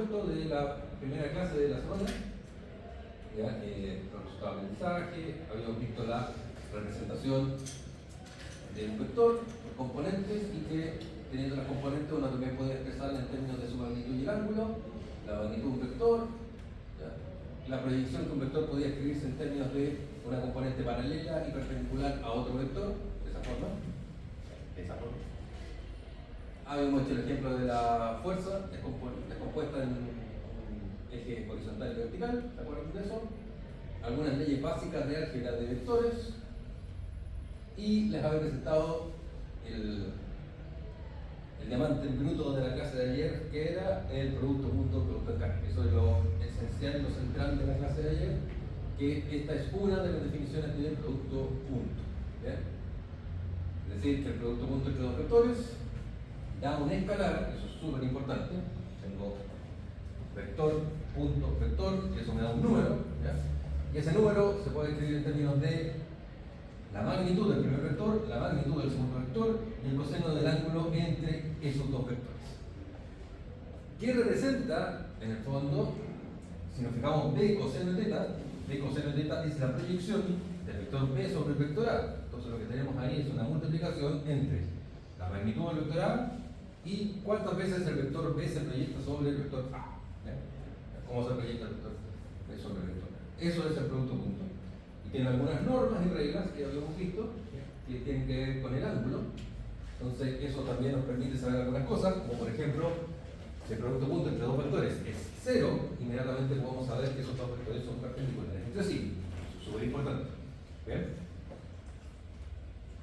de la primera clase de la semana, ya, resultado de aprendizaje, habíamos visto la representación de un vector por componentes y que teniendo las componentes uno también puede expresarla en términos de su magnitud y el ángulo, la magnitud de un vector, ya, la proyección que un vector podía escribirse en términos de una componente paralela y perpendicular a otro vector, de esa forma. Habíamos hecho el ejemplo de la fuerza, es compuesta en un eje horizontal y vertical, ¿se acuerdan de eso? Algunas leyes básicas de álgebra de vectores y les había presentado el diamante bruto de la clase de ayer, que era el producto punto producto de carga. Eso es lo esencial, lo central de la clase de ayer, que esta es una de las definiciones del producto punto. ¿Bien? Es decir, que el producto punto entre dos vectores da un escalar, eso es súper importante. Tengo vector, punto, vector, y eso me da un número, ¿ya? Y ese número se puede escribir en términos de la magnitud del primer vector, la magnitud del segundo vector y el coseno del ángulo entre esos dos vectores. ¿Qué representa, en el fondo, si nos fijamos b coseno de teta? B coseno de teta es la proyección del vector b sobre el vector a. Entonces lo que tenemos ahí es una multiplicación entre la magnitud del vector a y cuántas veces el vector b se proyecta sobre el vector a. ¿Cómo se proyecta el vector b sobre el vector a? Eso es el producto punto. Y tiene algunas normas y reglas que habíamos visto que tienen que ver con el ángulo. Entonces eso también nos permite saber algunas cosas, como por ejemplo, si el producto punto entre dos vectores es 0, inmediatamente podemos saber que esos dos vectores son perpendiculares entre sí. Súper importante. ¿Bien?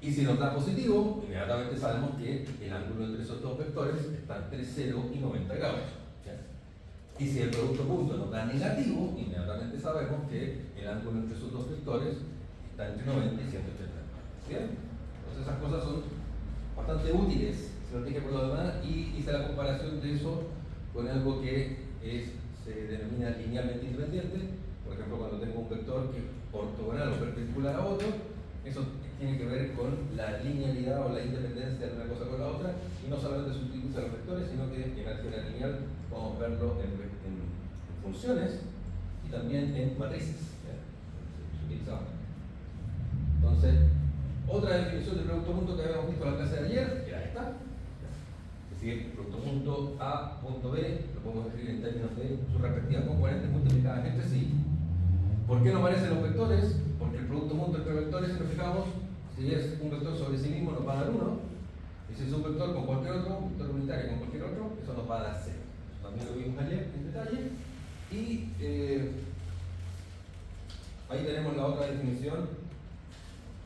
Y si nos da positivo, inmediatamente sabemos que el ángulo entre esos dos vectores está entre 0 y 90 grados. ¿Ya? Y si el producto punto nos da negativo, inmediatamente sabemos que el ángulo entre esos dos vectores está entre 90 y 180 grados. ¿Bien? Entonces esas cosas son bastante útiles, se lo dije por lo demás, y hice la comparación de eso con algo que se denomina linealmente independiente. Por ejemplo, cuando tengo un vector que es ortogonal o perpendicular a otro, eso tiene que ver con la linealidad o la independencia de una cosa con la otra, y no solamente se utiliza los vectores, sino que en álgebra lineal podemos verlo en funciones y también en matrices. Se utiliza. Entonces, otra definición de producto punto que habíamos visto en la clase de ayer era esta. Es decir, producto punto A punto B lo podemos escribir en términos de sus respectivas componentes multiplicadas entre sí. ¿Por qué no aparecen los vectores? Porque el producto punto entre vectores, si nos fijamos, si es un vector sobre sí mismo nos va a dar 1, y si es un vector con cualquier otro, un vector unitario con cualquier otro, eso nos va a dar 0. También lo vimos ayer en detalle. Y ahí tenemos la otra definición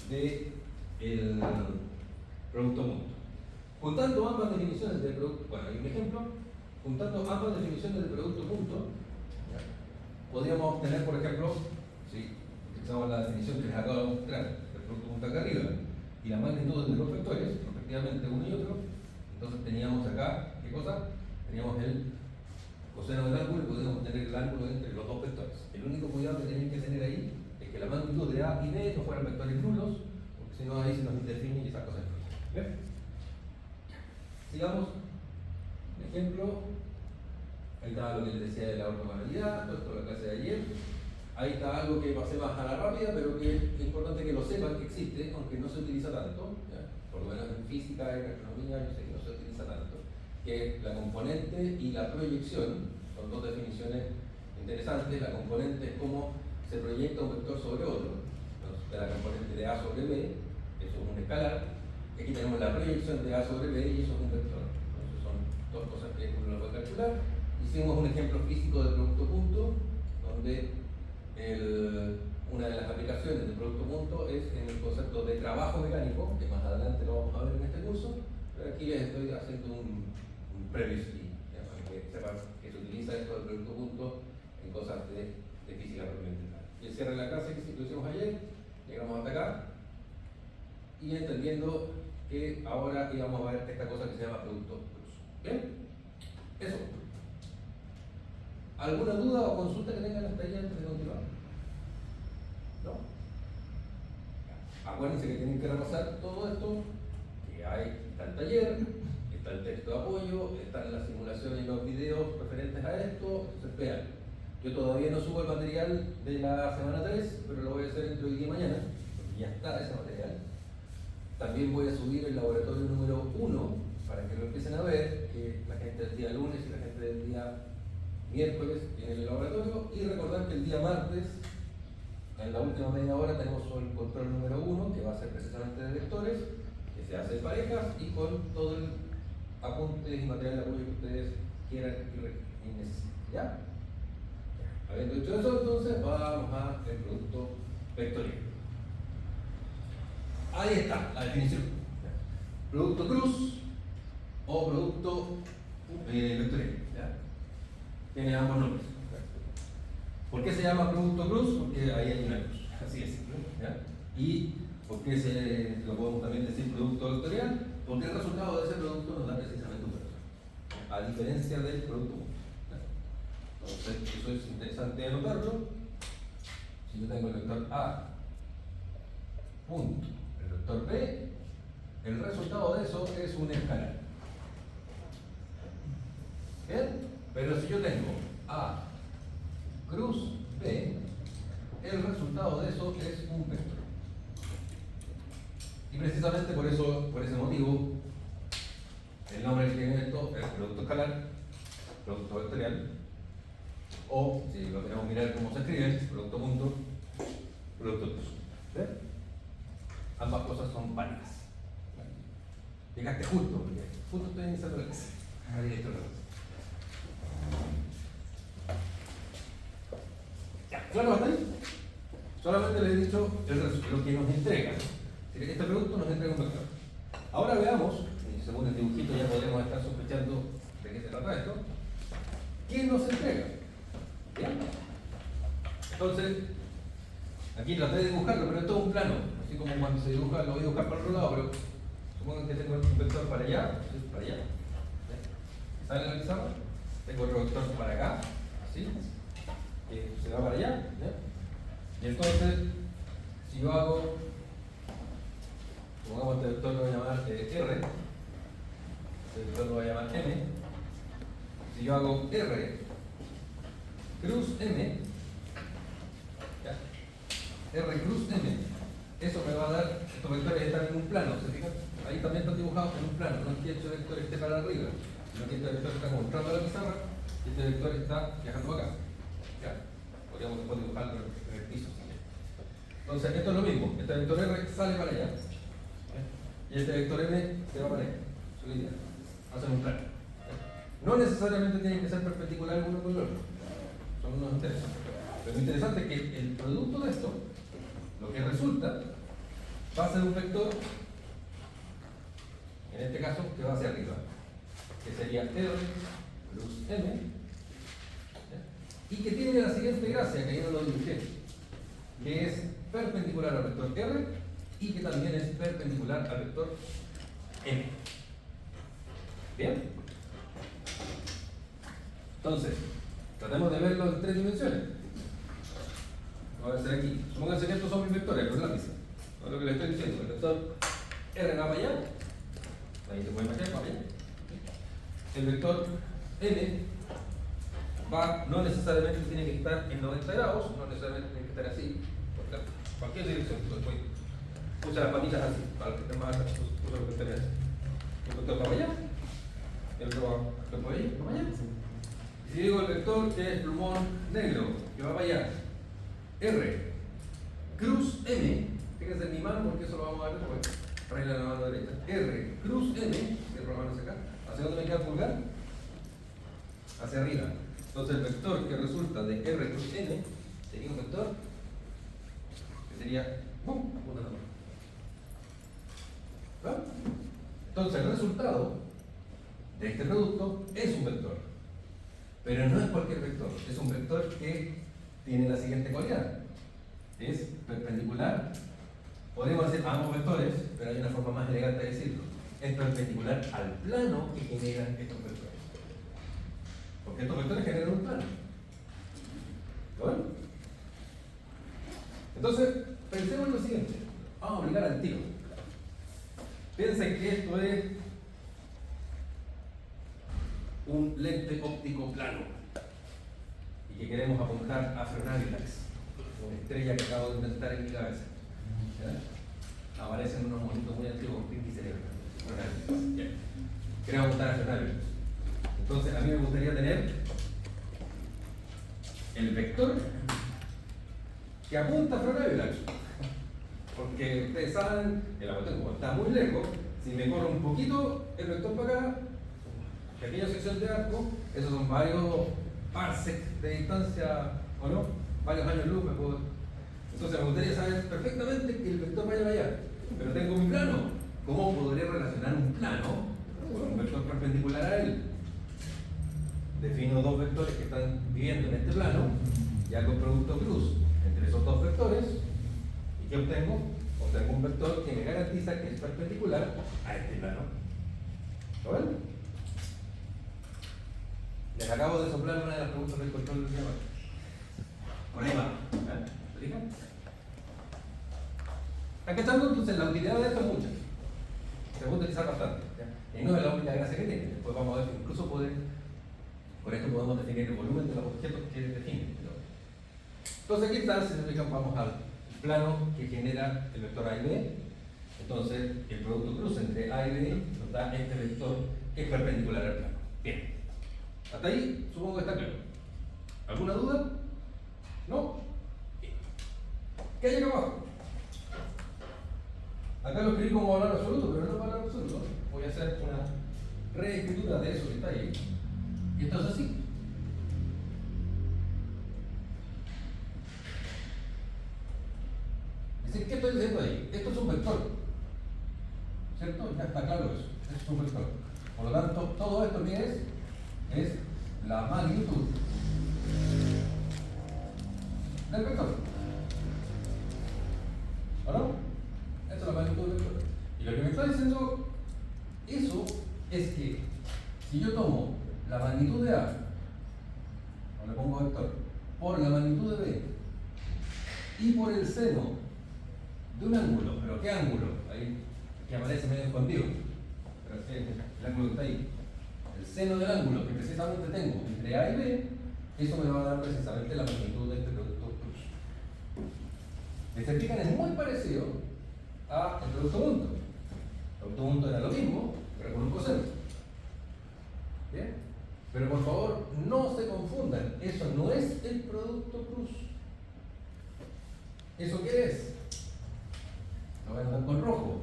del producto punto. Juntando ambas definiciones del producto, bueno, hay un ejemplo, juntando ambas definiciones del producto punto, ¿ya? Podríamos obtener, por ejemplo, si utilizamos la definición que les acabo de mostrar, del producto punto acá arriba, y la magnitud de los vectores, respectivamente uno y otro, entonces teníamos acá, ¿qué cosa? Teníamos el coseno del ángulo y podríamos obtener el ángulo entre los dos vectores. El único cuidado que tienen que tener ahí es que la magnitud de A y B no fueran vectores nulos, porque si no ahí se nos indefinen y esas cosas. ¿Bien? Sigamos. Un ejemplo. Ahí está lo que les decía de la ortogonalidad, todo esto de la clase de ayer. Ahí está algo que pasé más a la rápida, pero que es importante que lo sepan que existe, aunque no se utiliza tanto, ¿ya? Por lo menos en física, en astronomía, yo sé que no se utiliza tanto, que la componente y la proyección son dos definiciones interesantes. La componente es cómo se proyecta un vector sobre otro. Entonces, la componente de A sobre B, eso es un escalar. Aquí tenemos la proyección de A sobre B y eso es un vector. Entonces son dos cosas que uno lo puede calcular. Hicimos un ejemplo físico de producto punto, donde una de las aplicaciones del producto punto es en el concepto de trabajo mecánico, que más adelante lo vamos a ver en este curso, pero aquí les estoy haciendo un previously, para que sepan que se utiliza esto del producto punto en cosas de física propiamente tal. Y el cierre de la clase que lo hicimos ayer, llegamos hasta acá, y entendiendo que ahora íbamos a ver esta cosa que se llama producto cruz. ¿Bien? Eso. ¿Alguna duda o consulta que tengan hasta ahí antes de continuar? ¿No? Acuérdense que tienen que repasar todo esto, que está el taller, está el texto de apoyo, están las simulaciones y los videos referentes a esto, entonces vean. Yo todavía no subo el material de la semana 3, pero lo voy a hacer entre hoy día y mañana, porque ya está ese material. También voy a subir el laboratorio número 1 para que lo empiecen a ver, que la gente del día lunes y la gente del día miércoles tiene el laboratorio. Y recordar que el día martes, en la última media hora, tenemos el control número 1, que va a ser precisamente de vectores, que se hace en parejas y con todo el apunte y material de apoyo que ustedes quieran y necesiten. ¿Ya? Habiendo dicho eso, entonces vamos al producto vectorial. Ahí está la definición. Producto cruz o producto vectorial. ¿Ya? Tiene ambos nombres. ¿Por qué se llama producto cruz? Porque ahí hay una cruz. Así es. ¿Ya? ¿Y por qué lo podemos también decir producto vectorial? Porque el resultado de ese producto nos da precisamente un vector. A diferencia del producto único. Entonces, eso es interesante anotarlo. Si yo tengo el vector A, punto, el vector B, el resultado de eso es un escalar. ¿Bien? Pero si yo tengo A, cruz B, el resultado de eso es un vector. Y precisamente por ese motivo, el nombre que tiene esto es producto escalar, producto vectorial. O, si lo queremos mirar cómo se escribe, producto punto, producto cruz. ¿Ven? Ambas cosas son válidas. Llegaste justo, porque justo estoy iniciando la clase. Ahí esto lo ya, claro, hasta ahí. Solamente le he dicho lo que nos entrega. Este producto nos entrega un vector. Ahora veamos, y según el dibujito ya podremos estar sospechando de qué se trata esto. ¿Quién nos entrega? ¿Bien? Entonces, aquí traté de dibujarlo, pero es todo un plano. Así como cuando se dibuja, lo voy a dibujar para el otro lado, pero supongan que tengo un vector para allá, para allá. ¿Sale la pizarra? Tengo otro vector para acá, así, que se va para allá. ¿Ya? Y entonces, si yo hago, supongamos este vector lo voy a llamar R, este vector lo voy a llamar M. Si yo hago R cruz M, ¿ya? R cruz M, eso me va a dar, estos vectores están en un plano, ¿se fijan? Ahí también están dibujados en un plano, no es que este vector esté para arriba, sino que este vector está como entrando a la pizarra y este vector está viajando acá. ¿Ya? Podríamos después dibujarlo en el piso. Entonces, esto es lo mismo, este vector R sale para allá, ¿ya? Y este vector M se va para allá, su idea, hacen un plano. ¿Ya? No necesariamente tienen que ser perpendiculares uno con el otro, son unos enteros. Pero lo interesante es que el producto de esto, lo que resulta, va a ser un vector, en este caso, que va hacia arriba, que sería R plus M, ¿ya? Y que tiene la siguiente gracia, que ahí no lo dibujé, que es perpendicular al vector R y que también es perpendicular al vector M. ¿Bien? Entonces, tratemos de verlo en 3 dimensiones. Lo voy a hacer aquí. Supónganse que estos son mis vectores, los lápices. No es lo que les estoy diciendo. El vector R va para allá. Ahí se puede imaginar, para allá. El vector M va, no necesariamente tiene que estar en 90 grados, no necesariamente tiene que estar así. Cualquier dirección. Puse las patitas así, para que estén más altas. Puse los vectores así. El vector va para allá. El otro va para allá. Y si digo el vector que es plumón negro, que va para allá, R cruz M, fíjense en mi mano porque eso lo vamos a ver después, regla en la mano derecha, R cruz M, cierro la mano hacia acá, ¿hacia dónde me queda el pulgar? Hacia arriba. Entonces el vector que resulta de R cruz M sería un vector que sería una norma. ¿Va? Entonces el resultado de este producto es un vector, pero no es cualquier vector, es un vector que tiene la siguiente cualidad, es perpendicular, podemos decir ambos vectores, pero hay una forma más elegante de decirlo, es perpendicular al plano que generan estos vectores, porque estos vectores generan un plano. ¿Lo ven? Entonces, pensemos en lo siguiente, vamos a aplicar al tiro. Piensen que esto es y que queremos apuntar a Frenagelax, una estrella que acabo de inventar en mi cabeza. ¿Ya? Aparecen unos monitos muy antiguos, Pinky Cerebro. Frenagelax. Queremos apuntar a Frenagelax. Entonces, a mí me gustaría tener el vector que apunta a Frenagelax. Porque ustedes saben, el cuestión como está muy lejos, si me corro un poquito el vector para acá, pequeña sección de arco, esos son varios parsecs de distancia, ¿o no? Varios años luz me puedo. Entonces me gustaría saber perfectamente que el vector vaya para allá. Pero tengo mi plano. ¿Cómo podría relacionar un plano con un vector perpendicular a él? Defino dos vectores que están viviendo en este plano y hago un producto cruz entre esos dos vectores. ¿Y qué obtengo? Obtengo un vector que me garantiza que es perpendicular a este plano. ¿Lo ven? Les acabo de soplar una de las preguntas del control del diagrama. Por ahí va. ¿Se fijan? ¿Están cachando? Entonces la utilidad de esto es mucha. Se puede utilizar bastante. ¿Ya? Y no es la única gracia que tiene. Después vamos a ver que incluso con esto podemos definir el volumen de los objetos que definen. Entonces aquí está, si se fijan, vamos al plano que genera el vector A y B. Entonces el producto cruz entre A y B nos da este vector que es perpendicular al plano. Bien. Hasta ahí supongo que está claro. ¿Alguna duda? ¿No? Bien. ¿Qué hay acá abajo? Acá lo escribí como valor absoluto, pero no es valor absoluto. Voy a hacer una reescritura de eso que está ahí. Y esto es así. Es decir, ¿qué estoy diciendo ahí? Esto es un vector. ¿Cierto? Ya está claro eso. Esto es un vector. Por lo tanto, todo esto que es la magnitud del vector. ¿O no? Esta es la magnitud del vector. Y lo que me está diciendo eso es que si yo tomo la magnitud de A, o le pongo vector, por la magnitud de B y por el seno de un ángulo, ¿pero qué ángulo? Ahí que aparece medio escondido, pero es el ángulo que está ahí. El seno del ángulo que precisamente tengo entre A y B, eso me va a dar precisamente la magnitud de este producto cruz. ¿Se fijan? Es muy parecido a el producto punto. El producto punto era lo mismo, pero con un coseno. ¿Bien? Pero por favor, no se confundan. Eso no es el producto cruz. ¿Eso qué es? Lo voy a anotar con rojo.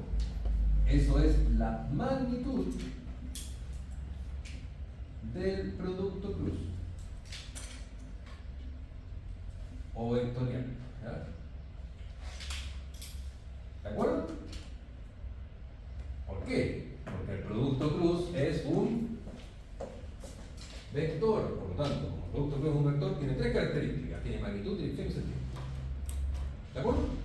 Eso es la magnitud del producto cruz. O vectorial. ¿Ya? ¿De acuerdo? ¿Por qué? Porque el producto cruz es un vector. Por lo tanto, como el producto cruz es un vector, tiene tres características. Tiene magnitud, dirección y sentido. ¿De acuerdo?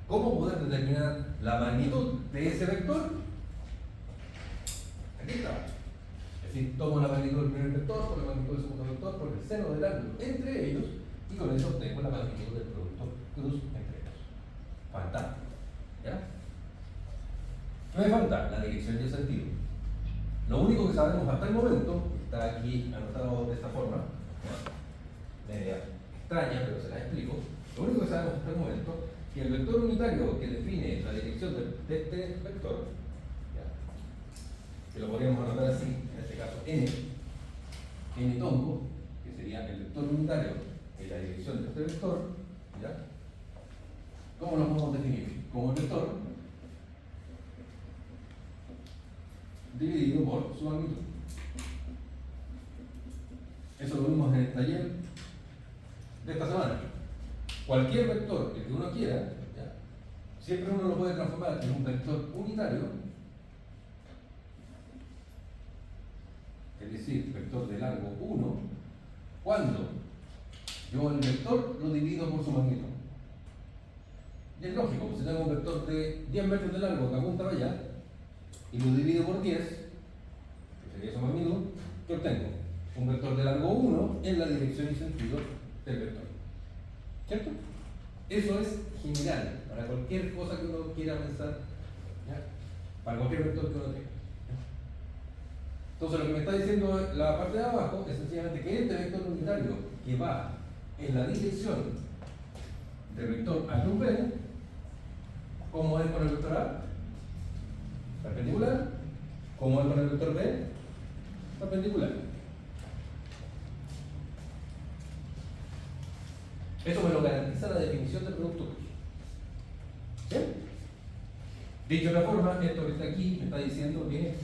¿Cómo poder determinar la magnitud de ese vector? Aquí está. Es decir, tomo la magnitud del primer vector por la magnitud del segundo vector por el seno del ángulo entre ellos y con eso obtengo la magnitud del producto cruz entre ellos. Fantástico. ¿Ya? ¿Qué me falta? La dirección y el sentido. Lo único que sabemos hasta el momento, está aquí anotado de esta forma, ¿ya? Media extraña, pero se la explico. Lo único que sabemos hasta el momento que el vector unitario que define la dirección de este vector, ¿ya? Que lo podríamos anotar así, en este caso n tombo, que sería el vector unitario en la dirección de este vector, ¿ya? ¿Cómo lo podemos definir? Como el vector dividido por su magnitud. Eso lo vimos en el taller de esta semana. Cualquier vector que uno quiera, ¿ya? Siempre uno lo puede transformar en un vector unitario, es decir, vector de largo 1, cuando yo el vector lo divido por su magnitud. Y es lógico, si tengo un vector de 10 metros de largo que apunta para allá, y lo divido por 10, que sería su magnitud, ¿qué obtengo? Un vector de largo 1 en la dirección y sentido del vector. ¿Cierto? Eso es general para cualquier cosa que uno quiera pensar, ¿ya? Para cualquier vector que uno tenga. Entonces lo que me está diciendo la parte de abajo es sencillamente que este vector unitario que va en la dirección del vector A cruz B, ¿cómo es con el vector A? Perpendicular. ¿Cómo es con el vector B? Perpendicular. Eso me lo garantiza la definición del producto. ¿Sí? Dicho de otra forma, esto que está aquí me está diciendo que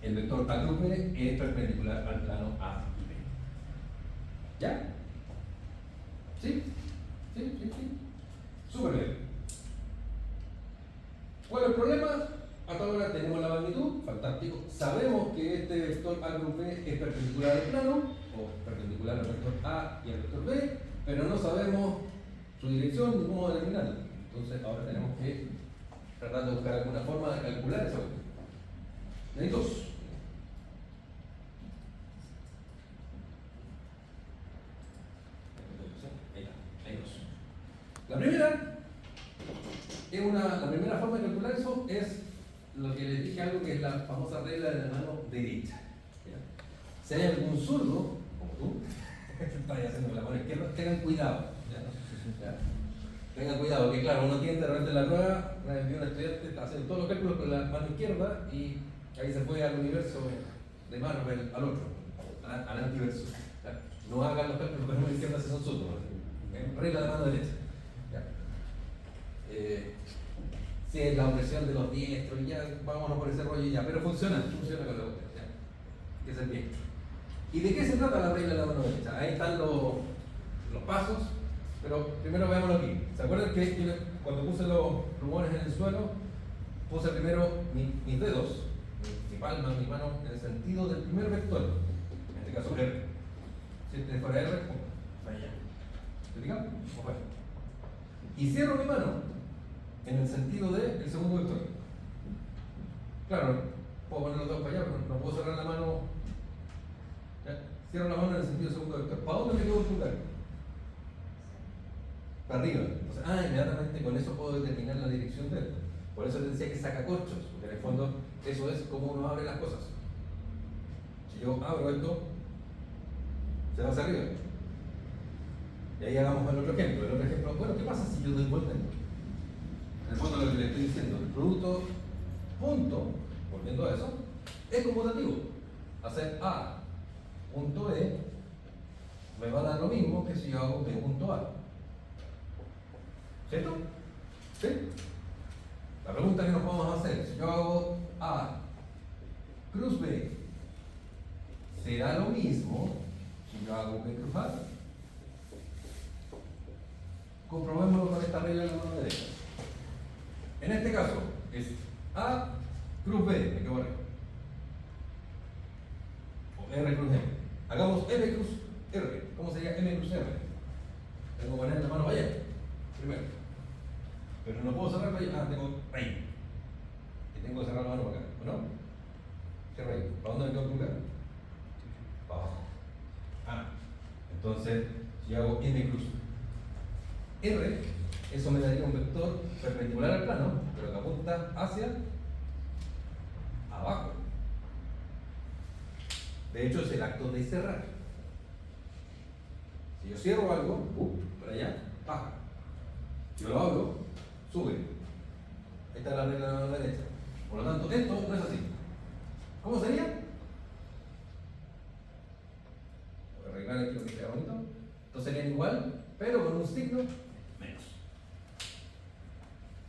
el vector A cruz B es perpendicular al plano A y B. ¿Ya? ¿Sí? ¿Sí? ¿Sí? ¿Sí? Súper bien. ¿Cuál es el problema? Hasta ahora tenemos la magnitud, fantástico. Sabemos que este vector A cruz B es perpendicular al plano, o perpendicular al vector A y al vector B, pero no sabemos su dirección ni cómo determinarla. Entonces ahora tenemos que tratar de buscar alguna forma de calcular esa cuestión. Hay dos. Hay dos. La primera la primera forma de calcular eso es lo que les dije, algo que es la famosa regla de la mano derecha. ¿Ya? Si hay algún zurdo, como tú, que estás haciendo con la mano izquierda, tengan cuidado. ¿Ya? Tengan cuidado, que claro, uno tiende de repente en la prueba, una vez vi un estudiante haciendo todos los cálculos con la mano izquierda y ahí se fue al universo de Marvel al otro, al antiverso. ¿Ya? No hagan los cálculos con la mano izquierda si son zurdos. Regla de la mano derecha. ¿Ya? Si es la opresión de los diestros, y ya vámonos por ese rollo y ya, pero funciona con la otra, que es el diestro. ¿Y de qué se trata la regla de la mano derecha? Ahí están los pasos, pero primero veámoslo aquí. ¿Se acuerdan que yo, cuando puse los plumones en el suelo, puse primero mis dedos, mi palma, mi mano, en el sentido del primer vector, en este caso R? Si este fuera R, para allá. ¿Se fijan? Bueno. Y cierro mi mano en el sentido del segundo vector. Claro, puedo poner los dedos para allá, pero no puedo cerrar la mano. ¿Ya? Cierro la mano en el sentido del segundo vector. ¿Para dónde me quedo el pulgar? Para arriba. Entonces, inmediatamente con eso puedo determinar la dirección de él. Por eso les decía que saca corchos, porque en el fondo eso es como uno abre las cosas. Si yo abro esto, se va hacia arriba. Y ahí hagamos el otro ejemplo. El otro ejemplo, bueno, ¿qué pasa si yo doy vuelta en esto? En el fondo lo que le estoy diciendo, el producto punto, volviendo a eso, es conmutativo. Hacer A punto E me va a dar lo mismo que si yo hago B punto A. ¿Cierto? ¿Sí? La pregunta que nos podemos hacer, si yo hago A cruz B, ¿será lo mismo si yo hago B cruz A? Comprobémoslo con esta regla de la mano derecha. En este caso es A cruz B, me quedo arriba. O R cruz M. Hagamos M cruz R. ¿Cómo sería M cruz R? Tengo que poner la mano para allá, primero. Pero no puedo cerrar para allá. Tengo ahí. Y tengo que cerrar la mano para acá, ¿o no? Cierro ahí. ¿Para dónde me quedo el pulgar? Para abajo. Entonces, si hago M cruz R, eso me daría un vector perpendicular al plano, pero que apunta hacia abajo. De hecho, es el acto de cerrar. Si yo cierro algo, por allá, baja. Si yo lo abro, sube. Esta es la regla de la mano derecha. Por lo tanto, esto no es así. ¿Cómo sería? Voy a arreglar aquí porque queda bonito. Entonces serían igual, pero con un signo menos.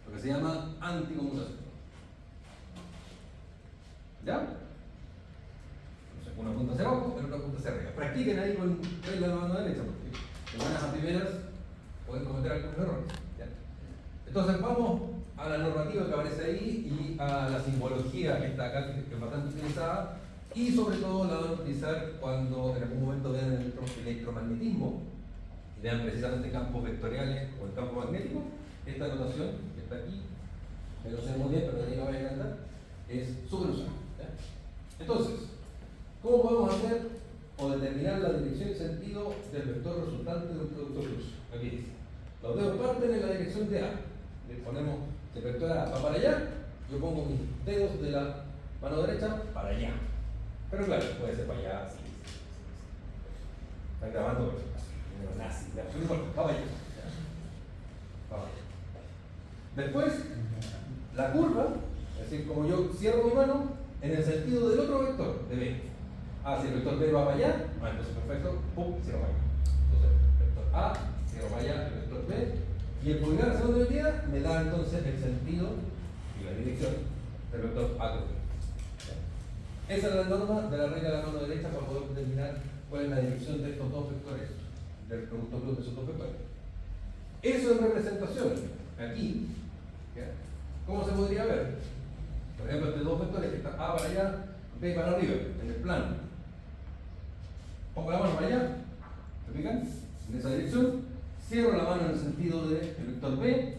Lo que se llama anticonmutación. ¿Ya? Entonces, una punta hacia abajo, la otra punta hacia arriba. Practiquen ahí con regla de la mano derecha, porque de buenas a primeras pueden cometer algunos errores. ¿Ya? Entonces, vamos a la normativa que aparece ahí y a la simbología que está acá, que es bastante utilizada, y sobre todo la van a utilizar cuando en algún momento vean el electromagnetismo y vean precisamente campos vectoriales o el campo magnético. Esta notación que está aquí, que no sé muy bien, pero de ahí la voy a encantar, es súper usada. Entonces, ¿cómo podemos hacer o determinar la dirección y sentido del vector resultante de un producto cruz? Aquí dice, los dedos parten en la dirección de A. Le ponemos el vector A va para allá, yo pongo mis dedos de la mano derecha para allá. Pero claro, puede ser para allá. Sí. Están grabando nazi, ya, no importa, vamos allá. Vamos allá. Después, la curva, es decir, como yo cierro mi mano en el sentido del otro vector, de B. Ah, si el vector B va para allá, entonces perfecto, pum, cierro para allá. Entonces, vector A, cierro para allá, el vector B, y el pulgar hacia donde me queda me da entonces el sentido y la dirección del vector A cruz B. Esa es la norma de la regla de la mano derecha para poder determinar cuál es la dirección de estos dos vectores, del producto cruz de esos dos vectores. Eso es representación. Aquí, ¿ya? ¿Cómo se podría ver? Por ejemplo, entre dos vectores que están A para allá, B para arriba, en el plano. Pongo la mano para allá, ¿se fijan? En esa dirección. Cierro la mano en el sentido del vector B,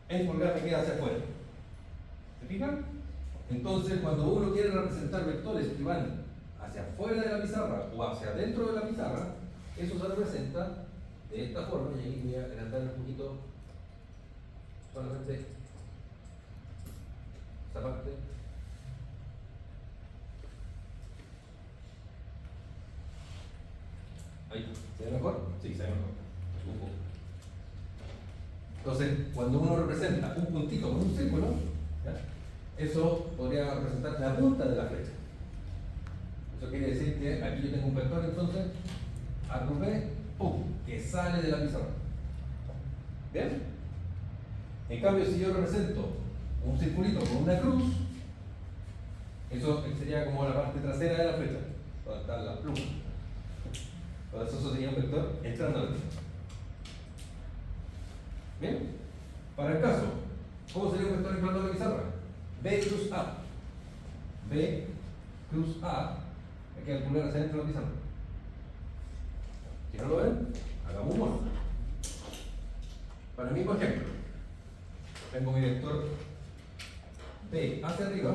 el pulgar me queda hacia afuera. ¿Se fijan? Entonces, cuando uno quiere representar vectores que van hacia afuera de la pizarra o hacia adentro de la pizarra, eso se representa de esta forma, y ahí voy a agrandar un poquito solamente esta parte. Ahí, ¿se ve mejor? Sí, se ve mejor. Un poco. Entonces, cuando uno representa un puntito con un círculo, ¿ya? Eso podría representar la punta de la flecha. Eso quiere decir que aquí yo tengo un vector, entonces, A cruz B, ¡pum!, que sale de la pizarra. ¿Bien? En cambio, si yo represento un circulito con una cruz, eso sería como la parte trasera de la flecha, donde está la pluma. Entonces eso sería un vector entrando a la pizarra. ¿Bien? Para el caso, ¿cómo sería un vector entrando a la pizarra? B cruz A. B cruz A. Hay que calcular hacia adentro de la pizarra. Si no lo ven, hagamos un mono. Para el mismo ejemplo, tengo mi vector B hacia arriba,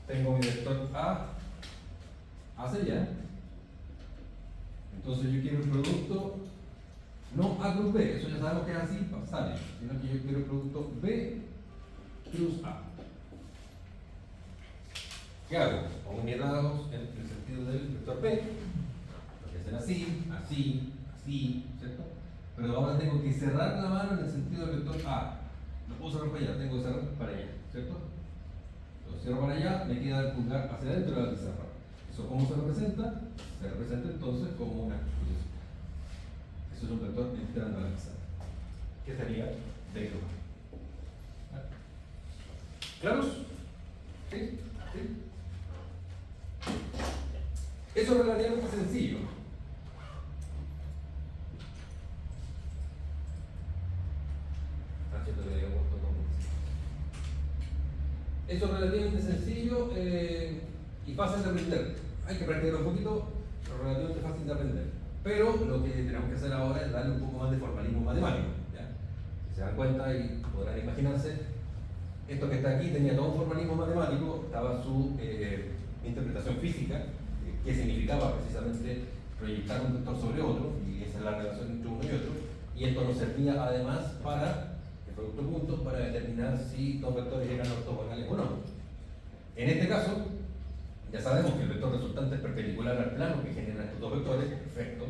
tengo mi vector A hacia allá, entonces yo quiero el producto, no A cruz B, eso ya sabemos que es así, sale, sino que yo quiero el producto B cruz A. ¿Qué hago? Pongo mis lados en el sentido del vector B, lo que hacen así, así, así, ¿cierto? Pero ahora tengo que cerrar la mano en el sentido del vector A. No puedo cerrar para allá, tengo que cerrar para allá, ¿cierto? Entonces cierro para allá, me queda el pulgar hacia adentro de la pizarra. ¿Eso cómo se representa? Se representa entonces como una cruz. Eso es un vector entrando a la pizarra. ¿Qué sería? B cruz A. ¿Claros? ¿Sí? ¿Sí? Eso es relativamente sencillo. Eso es relativamente sencillo y fácil de aprender. Hay que practicar un poquito, pero relativamente fácil de aprender. Pero lo que tenemos que hacer ahora es darle un poco más de formalismo matemático. ¿Ya? Si se dan cuenta y podrán imaginarse, esto que está aquí tenía todo un formalismo matemático, estaba su interpretación física, que significaba precisamente proyectar un vector sobre otro, y esa es la relación entre uno y otro, y esto nos servía además para el producto de puntos para determinar si dos vectores eran ortogonales o no. En este caso, ya sabemos que el vector resultante es perpendicular al plano que generan estos dos vectores, perfecto.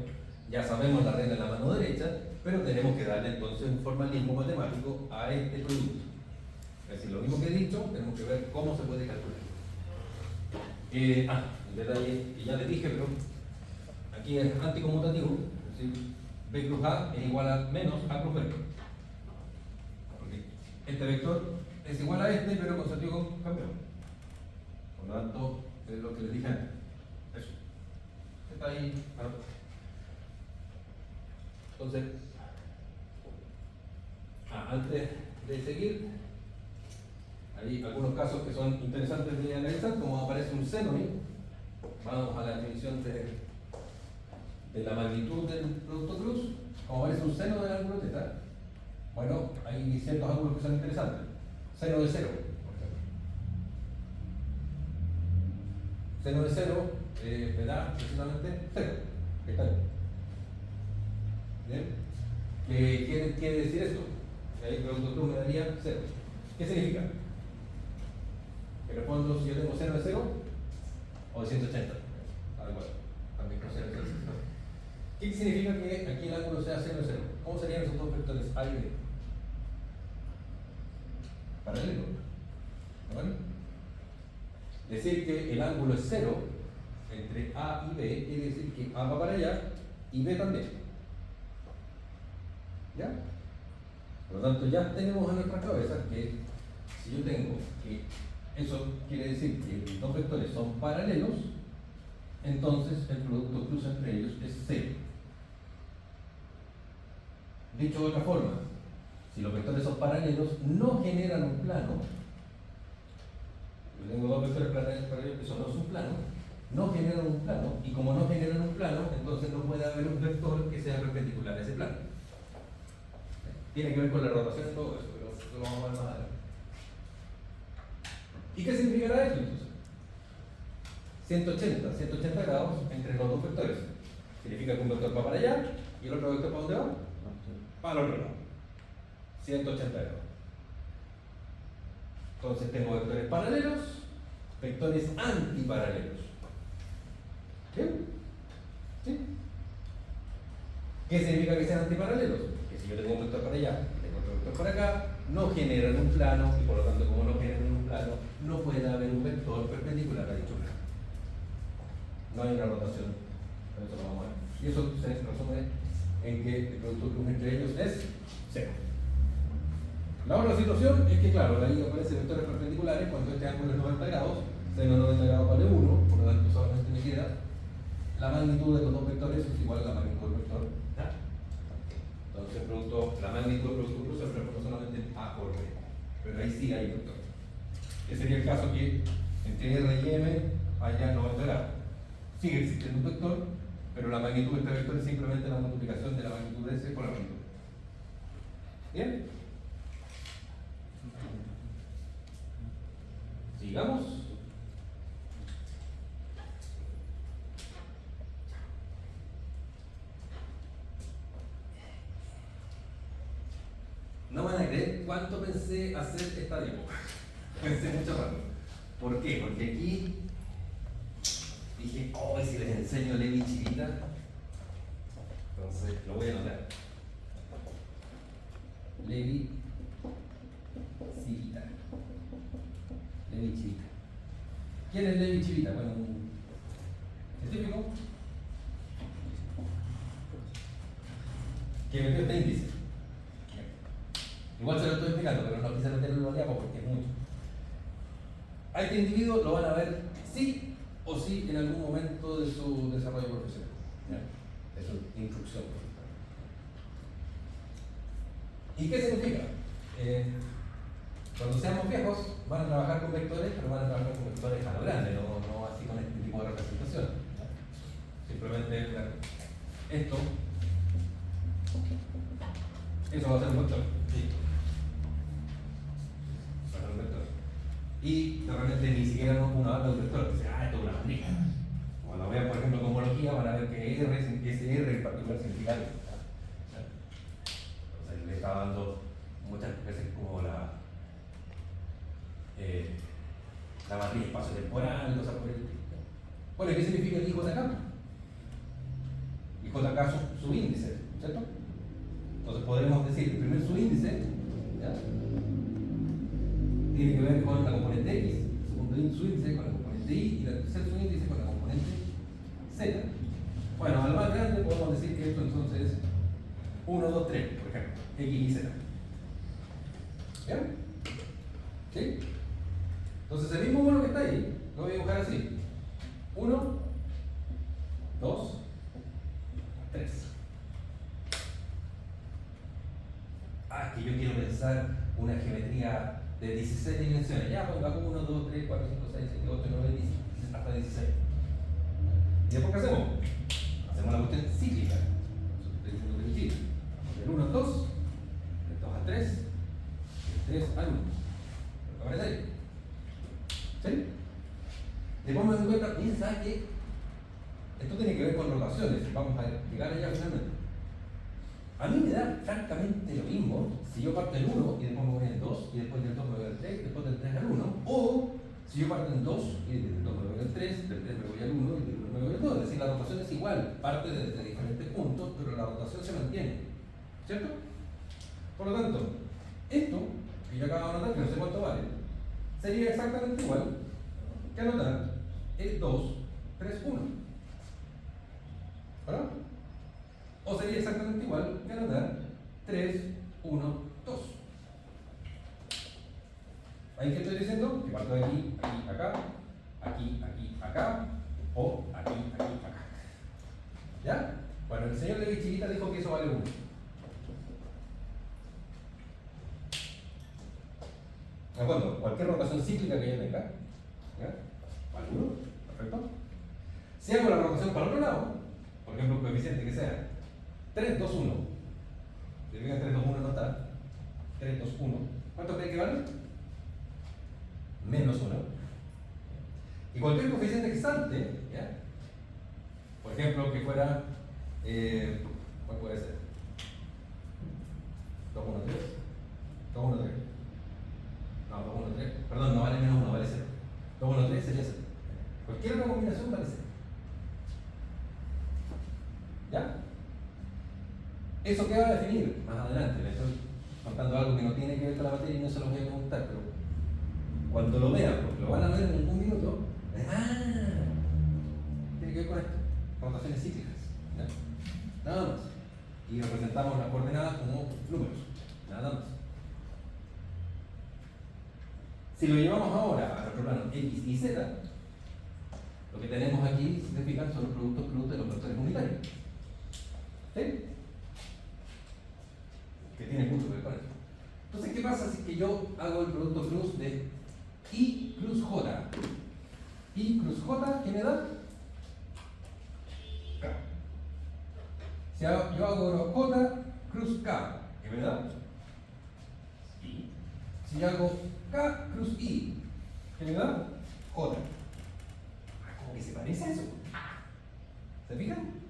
Ya sabemos la regla de la mano derecha, pero tenemos que darle entonces un formalismo matemático a este producto. Es decir, lo mismo que he dicho, tenemos que ver cómo se puede calcular. El detalle que ya les dije, pero aquí es anticonmutativo, es decir, B cruz A es igual a menos A cruz B. Porque este vector es igual a este, pero con sentido cambiado. Por lo tanto, es lo que les dije antes. Eso. Está ahí. Entonces, antes de seguir, hay algunos casos que son interesantes de analizar, como aparece un seno ahí. Vamos a la definición de la magnitud del producto cruz. Como aparece un seno del ángulo teta, bueno, hay ciertos ángulos que son interesantes. Seno de cero, por ejemplo. Seno de cero me da precisamente cero. ¿Qué tal? ¿Bien? ¿Qué quiere decir esto? Ahí el producto cruz me daría cero. ¿Qué significa? En el fondo, si yo tengo 0 de 0 o de 180, da igual, también con 0 de 0. ¿Qué significa que aquí el ángulo sea 0 de 0? ¿Cómo serían esos dos vectores A y B? Paralelo. ¿Vale? Decir que el ángulo es 0 entre A y B quiere decir que A va para allá y B también. ¿Ya? Por lo tanto, ya tenemos en nuestra cabeza que si yo tengo que eso quiere decir que los dos vectores son paralelos, entonces el producto cruce entre ellos es 0. Dicho de otra forma, si los vectores son paralelos, no generan un plano. Yo tengo dos vectores paralelos que son un plano, no generan un plano, y como no generan un plano, entonces no puede haber un vector que sea perpendicular a ese plano. Tiene que ver con la rotación y todo eso, pero eso lo vamos a ver más adelante. ¿Y qué significará esto entonces? 180 grados entre los dos vectores. Significa que un vector va para allá y el otro vector ¿para dónde va? Para el otro lado. 180 grados. Entonces tengo vectores paralelos, vectores antiparalelos. ¿Sí? ¿Sí? ¿Qué significa que sean antiparalelos? Que si yo tengo un vector para allá y tengo otro vector para acá, no generan un plano, y por lo tanto, como no generan un plano, no puede haber un vector perpendicular a dicho plano. No hay una rotación, pero eso lo vamos a ver. Y eso se resume en que el producto cruz entre ellos es 0. La otra situación es que, claro, ahí aparecen vectores perpendiculares cuando este ángulo es 90 grados, seno 90 grados vale 1, por lo tanto solamente me queda la magnitud de los dos vectores es igual a la magnitud del vector. Entonces, la magnitud del producto cruz se representa solamente en A por B, pero ahí sí hay vector. Ese sería el caso que entre R y M haya 90 grados. Sigue existiendo un vector, pero la magnitud de este vector es simplemente la multiplicación de la magnitud de ese por la magnitud. ¿Bien? Sigamos. No van a creer cuánto pensé hacer esta diapo. Pensé mucho rato. ¿Por qué? Porque aquí dije, oh, ¿y si les enseño Levi Chivita? Entonces lo voy a anotar. Levi Chivita. Levi Chivita. ¿Quién es Levi Chivita? Bueno, un científico que metió este índice. Igual se lo estoy explicando, pero no quise meterlo en los diapos porque es mucho. A este individuo lo van a ver sí o sí en algún momento de su desarrollo profesional, ¿ya? De su instrucción profesional. ¿Y qué significa? Cuando seamos viejos van a trabajar con vectores, pero van a trabajar con vectores a lo grande, no así con este tipo de representación, ¿ya? Simplemente esto, eso va a ser un vector. Sí. Y realmente ni siquiera una banda de un vector, dice, esto es una matriz. Cuando vean, por ejemplo, cosmología, van a ver que ese R en particular significa algo. Entonces le está dando muchas veces como la matriz espacio-temporal, cosas por el estilo. Bueno, ¿qué significa el IJK? IJK es subíndice, ¿cierto? Entonces podremos decir, el primer subíndice, ¿ya? Tiene que ver con la componente X, el segundo subíndice con la componente Y y el tercer subíndice con la componente Z. Bueno, a lo más grande podemos decir que esto entonces es 1, 2, 3, por ejemplo, X y Z. ¿Bien? ¿Sí? Entonces el mismo mono que está ahí, lo voy a dibujar así. 1, 2, 3. Ah, que yo quiero pensar una geometría de 16 dimensiones. Ya ponga 1, 2, 3, 4, 5, 6, 7, 8, 9, 10, hasta 16. ¿Y después qué hacemos? Hacemos la cuestión cíclica. Del 1 al 2, del 2 al 3, del 3 al 1. ¿Lo ves ahí? ¿Sí? Después me doy cuenta, piensa que esto tiene que ver con rotaciones. Vamos a llegar allá finalmente. A mí me da francamente lo mismo si yo parto del 1 y después me voy al 2 y después del 2 me voy al 3 y después del 3 al 1, o Si yo parto en 2, y del 2 me voy al 3, del 3 me voy al 1 y del 1 me voy al 2, es decir, la rotación es igual, parte de diferentes puntos, pero la rotación se mantiene, ¿cierto? Por lo tanto, esto, que yo acabo de anotar, que no sé cuánto vale, sería exactamente igual que anotar el 2, 3, 1. ¿Verdad? O sería exactamente igual que anotar 3, 1, 2. ¿Ahí qué estoy diciendo? Que parto de aquí, aquí, acá, aquí, aquí, acá, o aquí, aquí, acá. ¿Ya? Bueno, el señor Levi Chivita dijo que eso vale 1. ¿De acuerdo? Cualquier rotación cíclica que yo tenga, ¿ya? Vale 1, perfecto. Si hago la rotación para el otro lado, por ejemplo, un coeficiente que sea 3, 2, 1, si venga 3, 2, 1 no está, 3, 2, 1, ¿cuánto cree que vale? Menos 1. Y cualquier coeficiente que salte, ¿ya? Por ejemplo, que fuera, ¿cuál puede ser? 2, 1, 3, 2, 1, 3. No, 2, 1, 3. Perdón, no vale menos 1, vale 0. 2, 1, 3 sería 0. Cualquier otra combinación vale 0. ¿Ya? ¿Eso qué va a definir? Más adelante, le estoy contando algo que no tiene que ver con la materia y no se lo voy a preguntar, pero cuando lo vean, porque lo van a ver en algún minuto, tiene que ver con esto, rotaciones cíclicas. ¿Ya? Nada más. Y representamos las coordenadas como números, nada más. Si lo llevamos ahora a nuestro plano X y Z, lo que tenemos aquí, si se fijan, son los productos cruz de los vectores unitarios. ¿Sí? Que tiene mucho que ver con eso. Entonces, ¿qué pasa si que yo hago el producto cruz de I cruz J? I cruz J, ¿qué me da? K. Si yo hago J cruz K, ¿qué me da? I. Si yo hago K cruz I, ¿qué me da? J. ¿Cómo que se parece eso? ¿Se fijan?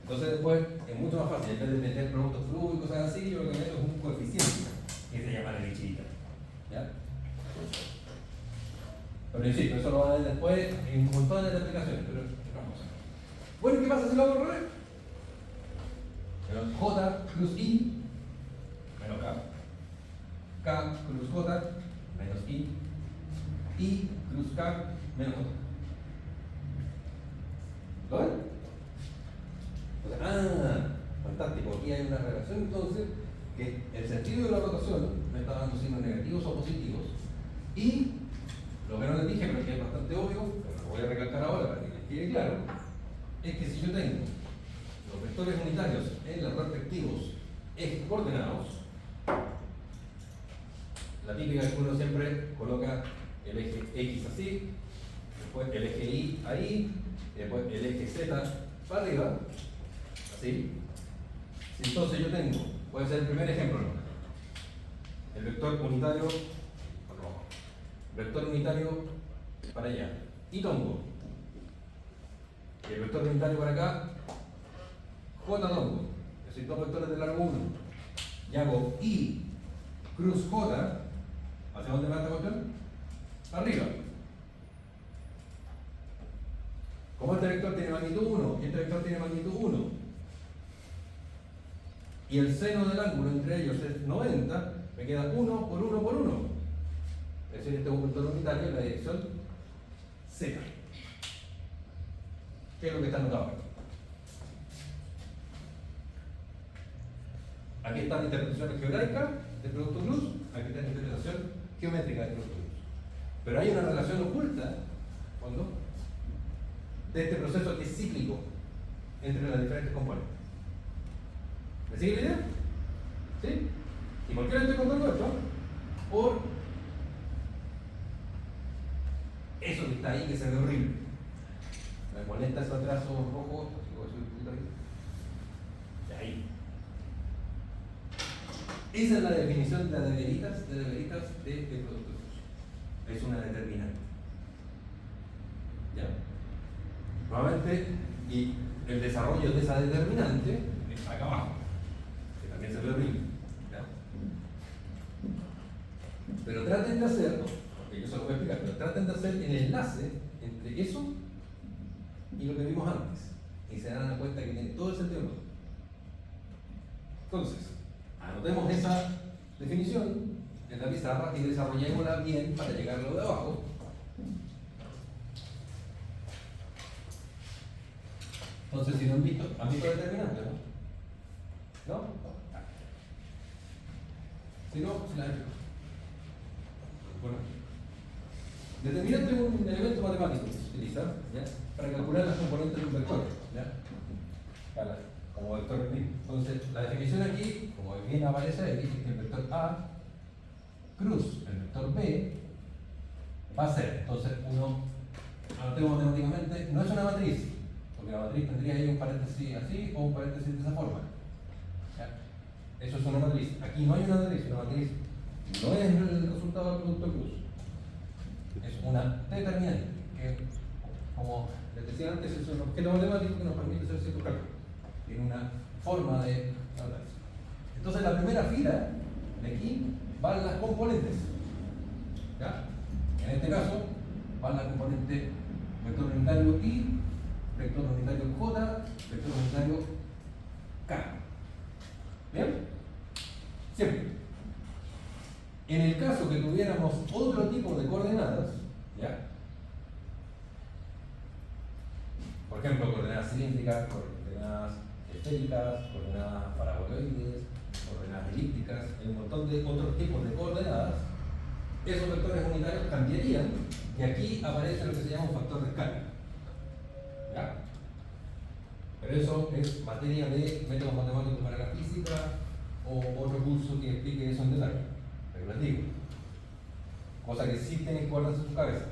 Entonces después es mucho más fácil, en vez de meter productos cruz y cosas así, yo lo que meto es un coeficiente que se llama Levi-Chivita. ¿Ya? Pero insisto, eso lo van a ver después en montones de aplicaciones, pero es otra cosa. Bueno, ¿qué pasa si lo hago al revés? J cruz I menos K. K cruz J menos I cruz K menos J. ¿Lo ven? Fantástico, aquí hay una relación entonces que el sentido de la rotación me está dando signos negativos o positivos, y lo que no les dije, pero que es bastante obvio, pero lo voy a recalcar ahora para que les quede claro, es que si yo tengo los vectores unitarios en los respectivos ejes coordenados, la típica es que uno siempre coloca el eje X así, después el eje Y ahí, y después el eje Z para arriba, así. Entonces yo tengo, puede ser el primer ejemplo, ¿no? El vector unitario rojo, vector unitario para allá, y tongo. Y el vector unitario para acá, J tongo. Es decir, dos vectores de largo 1. Y hago I cruz J, ¿hacia dónde va esta cuestión? Para arriba. Como este vector tiene magnitud 1 y este vector tiene magnitud 1, y el seno del ángulo entre ellos es 90, me queda 1 por 1 por 1. Es decir, este es un vector unitario en la dirección Z. ¿Qué es lo que está anotado acá? Aquí está la interpretación algebraica del producto cruz, aquí está la interpretación geométrica del producto cruz. Pero hay una relación oculta, ¿cuándo? De este proceso que es cíclico entre las diferentes componentes. ¿Me sigue la idea? ¿Sí? ¿Y por qué le estoy contando esto? Por eso que está ahí, que se ve horrible. Me molesta esos trazos rojos, así que voy a subir un poquito ahí. De ahí. Esa es la definición de veritas de producto cruz. Es una determinante. ¿Ya? Nuevamente, y el desarrollo de esa determinante está acá abajo, que también se ve horrible. ¿Ya? Pero traten de hacerlo, porque porque yo se lo voy a explicar, pero traten de hacer el enlace entre eso y lo que vimos antes. Y se dan cuenta que tiene todo el sentido del mundo. Entonces, anotemos esa definición en la pizarra y desarrollémosla bien para llegar a lo de abajo. Entonces, si no han visto determinante, ¿no? ¿No? Si no, se la he hecho. Bueno, determinante es un elemento matemático que se utiliza, ¿ya?, para calcular las componentes de un vector, ¿ya?, como vector mismo. Entonces, la definición aquí, como bien aparece ahí, es que el vector A cruz el vector B va a ser, entonces uno anotemos matemáticamente, no es una matriz, porque la matriz tendría ahí un paréntesis así o un paréntesis de esa forma. ¿Ya? Eso es una matriz. Aquí no hay una matriz no es el resultado del producto cruz. Es una determinante, que, como les decía antes, es un objeto matemático que nos permite hacer ciertos cálculos. Tiene una forma de hablar. Entonces, la primera fila de aquí van las componentes. ¿Ya? En este caso, van la componente vector unitario I, vector unitario J, vector unitario K. ¿Bien? Siempre. En el caso que tuviéramos otro tipo de coordenadas, ¿ya?, por ejemplo, coordenadas cilíndricas, coordenadas esféricas, coordenadas paraboloides, coordenadas elípticas, hay un montón de otros tipos de coordenadas, esos vectores unitarios cambiarían y aquí aparece lo que se llama un factor de escala. ¿Ya? Pero eso es materia de métodos matemáticos para la física o otro curso que explique eso en detalle. Pero les digo, cosa que sí tienen que guardarse en su cabeza.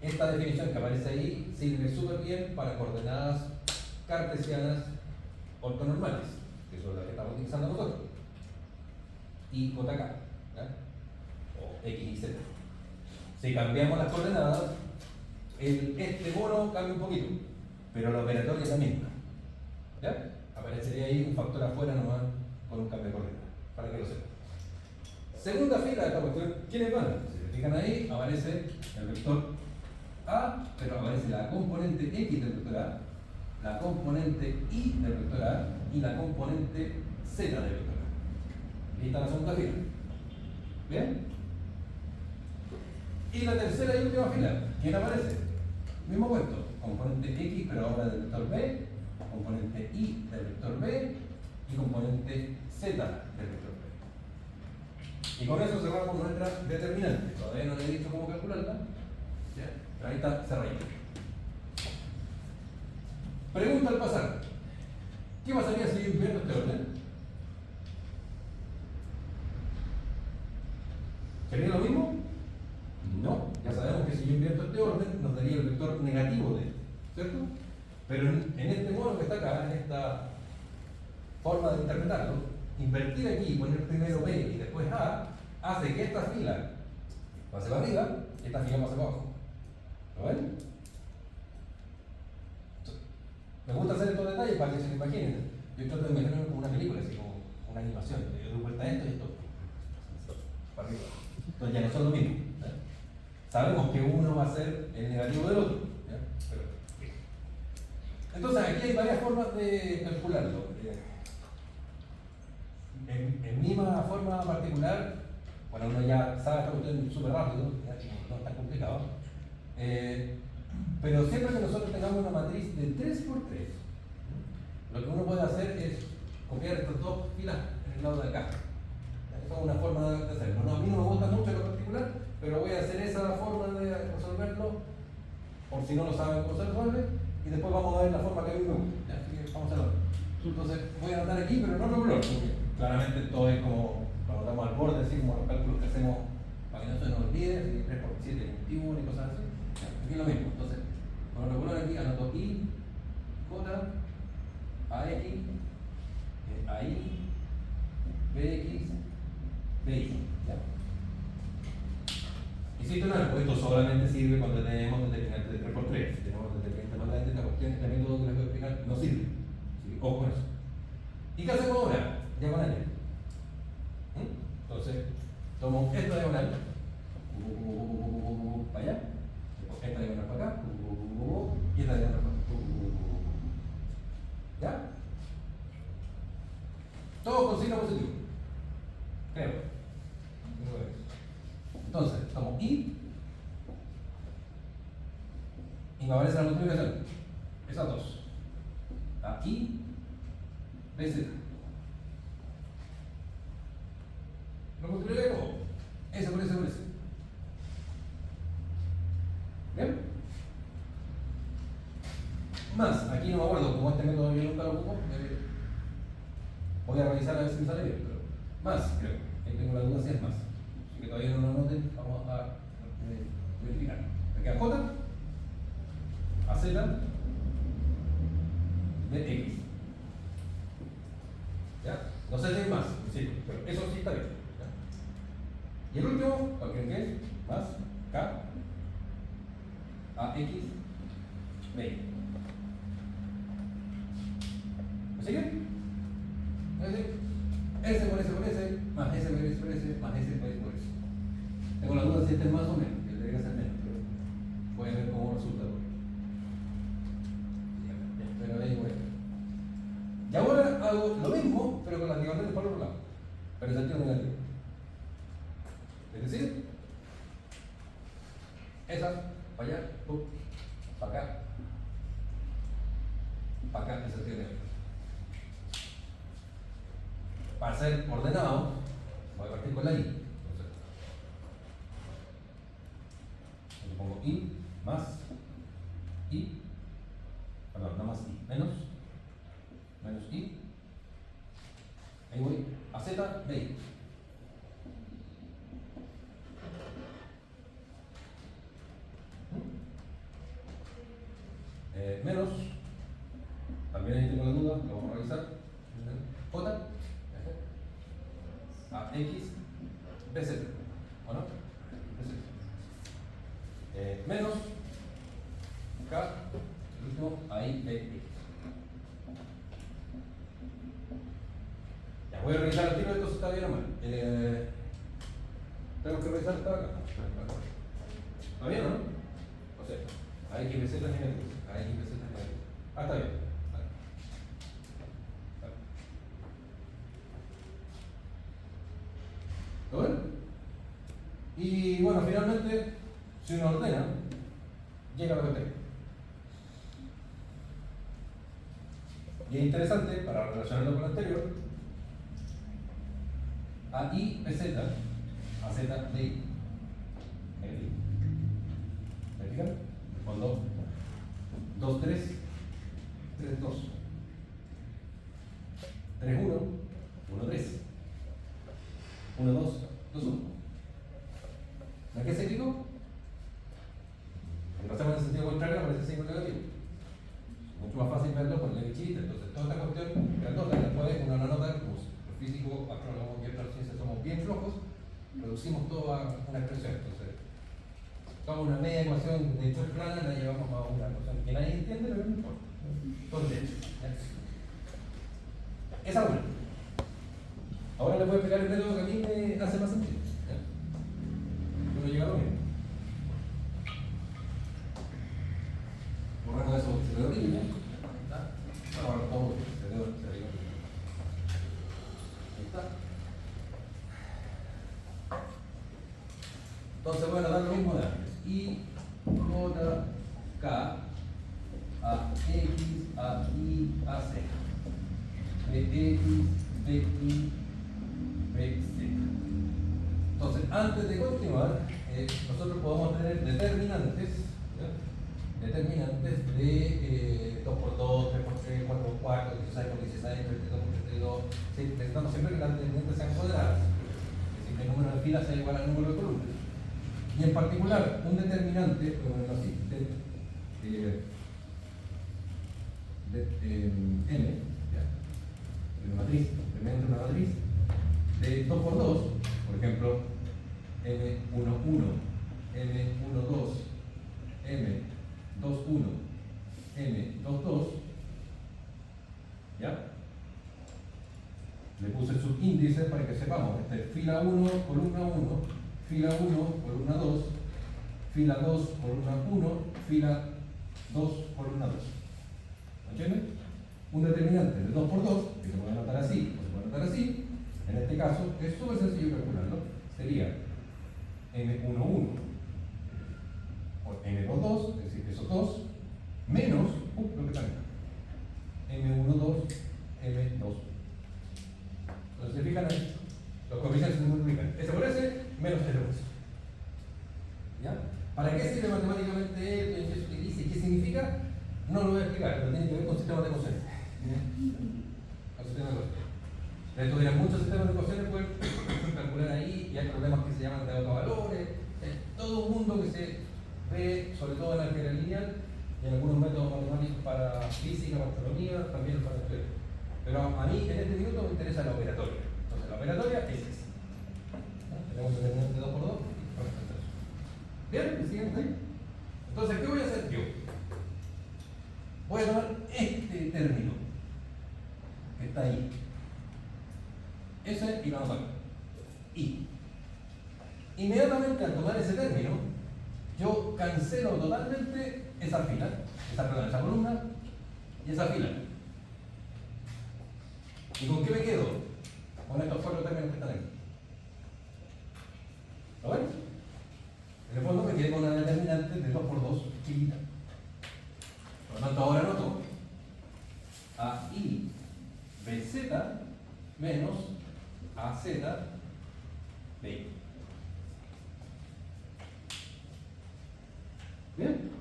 Esta definición que aparece ahí sirve súper bien para coordenadas cartesianas ortonormales, que son las que estamos utilizando nosotros, y JK, ¿ya?, o X y Z. Si cambiamos las coordenadas, este mono cambia un poquito, pero la operatoria es la misma. ¿Ya? Aparecería ahí un factor afuera nomás con un cambio de coordenadas, para que lo sepan. Segunda fila de esta cuestión, ¿quiénes van? Si se fijan ahí, aparece el vector A, pero aparece la componente X del vector A, la componente Y del vector A y la componente Z del vector A. Lista la segunda fila. ¿Bien? Y la tercera y última fila, ¿quién aparece? Mismo puesto, componente X, pero ahora del vector B, componente Y del vector B y componente Z del vector B. Y con eso cerramos nuestra determinante. Todavía no le he dicho cómo calcularla, ¿ya?, pero ahí está cerradita. Pregunta al pasar: ¿qué pasaría si yo invierto este orden? ¿Sería lo mismo? No, ya sabemos que si yo invierto este orden nos daría el vector negativo de este, ¿cierto? Pero en este modo que está acá, en esta forma de interpretarlo, invertir aquí y poner primero B y después A hace que esta fila pase para arriba y esta fila pase para abajo. ¿Lo ven? Me gusta hacer estos detalles para que se lo imaginen. Yo trato de imaginarme como una película, así como una animación. Yo doy vuelta a esto y esto para arriba. Entonces ya no son lo mismo. ¿Ya? Sabemos que uno va a ser el negativo del otro. ¿Ya? Pero, entonces aquí hay varias formas de calcularlo. En mi forma particular, bueno, uno ya sabe esta cuestión súper rápido, ya no es tan complicado. Pero siempre que nosotros tengamos una matriz de 3×3, lo que uno puede hacer es copiar estas dos filas en el lado de acá. Esa es una forma de hacerlo. No, a mí no me gusta mucho en lo particular, pero voy a hacer esa forma de resolverlo, por si no lo saben cómo se resuelve, y después vamos a ver la forma que a mí me gusta. ¿Ya? Así que vamos a hacerlo. Entonces voy a anotar aquí, pero no regular, porque claramente todo es como lo anotamos al borde, así como los cálculos que hacemos para que no se nos olvide, 3×7, 21 y cosas así. Aquí es lo mismo. Entonces, con lo regular aquí anoto I, J, AX, AI, BX, BY. ¿Ya? Insisto en algo, esto solamente sirve cuando tenemos determinantes de 3×3. Si tenemos determinantes más grandes, esta cuestión, este método que les voy a explicar no sirve. ¿Sí? Ojo con eso. ¿Y qué hacemos ahora? Diagonales. Entonces, tomo esta diagonal ¿Ya? Todo con signo positivo. Creo. Entonces, como I, y me aparece la multiplicación. Esas dos. Aquí, BZ. Lo multipliqué todo. S por S por S. ¿Bien? Más, aquí no me acuerdo, como este método yo nunca lo ocupo, voy a revisar a ver si me sale bien, pero más, creo. Ahí tengo la duda si es más. Así que todavía no lo anoten, vamos a verificar. Me queda J, a Z, de X. ¿Ya? No sé si hay más, sí, pero eso sí está bien. ¿Ya? Y el último, ¿cuál creen que es? Más, K, a X, B. ¿Me siguen? Es decir, S por S por S, más S por S por S, más S por S por S. Tengo la duda si este es más o menos, que debería ser menos, pero voy a ver cómo resulta. Pero ahí voy. Y ahora hago lo mismo, pero con las diagonales por el otro lado, pero en sentido negativo. Es decir, esa, para allá, para acá, en sentido negativo. Para ser ordenado, voy a partir con la I. Entonces, le pongo I más I, perdón, no más I, menos I. Ahí voy a Z, B. Menos, también ahí tengo la duda, lo vamos a revisar. J, a X, BZ, ¿o no? BZ. Menos K, el último, ahí, B, X. Ya voy a revisar el tiro, esto está bien o mal. Tengo que revisar esta acá. ¿Está bien o no? O sea, a X, BZ es negativo. A X, BZ es negativo. Ah, está bien. Vale. ¿Lo ven? Y bueno, finalmente, si uno ordena, llega a lo que tengo. Y es interesante, para relacionarlo con lo anterior, a I, BZ, a Z, DI. Negativo. ¿Me fijan? Respondo 2, 3, 3, 2. 3, 1, 1, 3. 1, 2, 2, 1. ¿A qué se clicó? Cuando hacemos en el sentido contrario aparece signo negativo. Es mucho más fácil verlo con el chiste. Entonces, toda esta cuestión, grandota, después uno la nota, como los físicos, astrónomos y otras ciencias somos bien flojos, reducimos todo a una expresión. Entonces, tomamos una media ecuación de tres planas, la llevamos a una ecuación que nadie entiende, pero no importa. Entonces, esa una. Ahora les voy a explicar el método que a mí me hace más sentido. Uno llega a lo mismo. Borramos eso, se ve horrible. Ahora todo se ve horrible. Ahí está. Entonces voy a dar lo mismo de antes. I, J, K, A, X, A, I, A, Z. B, X, B, I, B, Z. Entonces, antes de continuar, nosotros podemos tener determinantes, ¿ya? Determinantes de 2x2, 3x3, 4x4, 16x16, 32x32. ¿Sí? Necesitamos siempre que las determinantes sean cuadradas. Es decir, que el número de filas sea igual al número de columnas. Y en particular, un determinante, así, n, ¿ya? Una matriz, simplemente una matriz de 2x2, por ejemplo, M11, M12, M21, M22, ¿ya? Le puse el subíndice para que sepamos, fila 1, columna 1, fila 1, columna 2, fila 2, columna 1, fila 2, columna 2. ¿Entienden? un determinante de 2 por 2, que se puede anotar así o se puede anotar así, en este caso es súper sencillo calcularlo, sería M11 o M22, es decir, esos dos, menos lo que tengo, M12, M2. Entonces, se fijan ahí, los coeficientes se multiplican. Ese por ese, menos ese por ese. ¿Ya? ¿Para qué sirve matemáticamente esto? ¿En qué se utiliza y qué significa? No lo voy a explicar, pero tiene que ver con sistemas de coseno. Con sistemas de coseno. Estudian muchos sistemas de coseno, pueden calcular ahí, y hay problemas que se llaman de autovalores. Todo un mundo que se ve, sobre todo en la álgebra lineal, y en algunos métodos matemáticos para física, para astronomía, también para estudiar. Pero a mí en este minuto me interesa la operatoria. Entonces la operatoria es esa. Tenemos el determinante de 2 por 2 y por eso. ¿Bien? ¿Me siguen ahí? Entonces, ¿qué voy a hacer yo? Voy a tomar este término que está ahí. Ese y lo vamos a ver. Y inmediatamente al tomar ese término, yo cancelo totalmente esa fila, esa columna y esa fila. ¿Y con qué me quedo? Con estos 4 términos que están aquí. ¿Lo ven? En el fondo me quedé con una determinante de 2 por 2 chiquita. Por lo tanto, ahora anoto AI BZ menos AZ B. ¿Bien?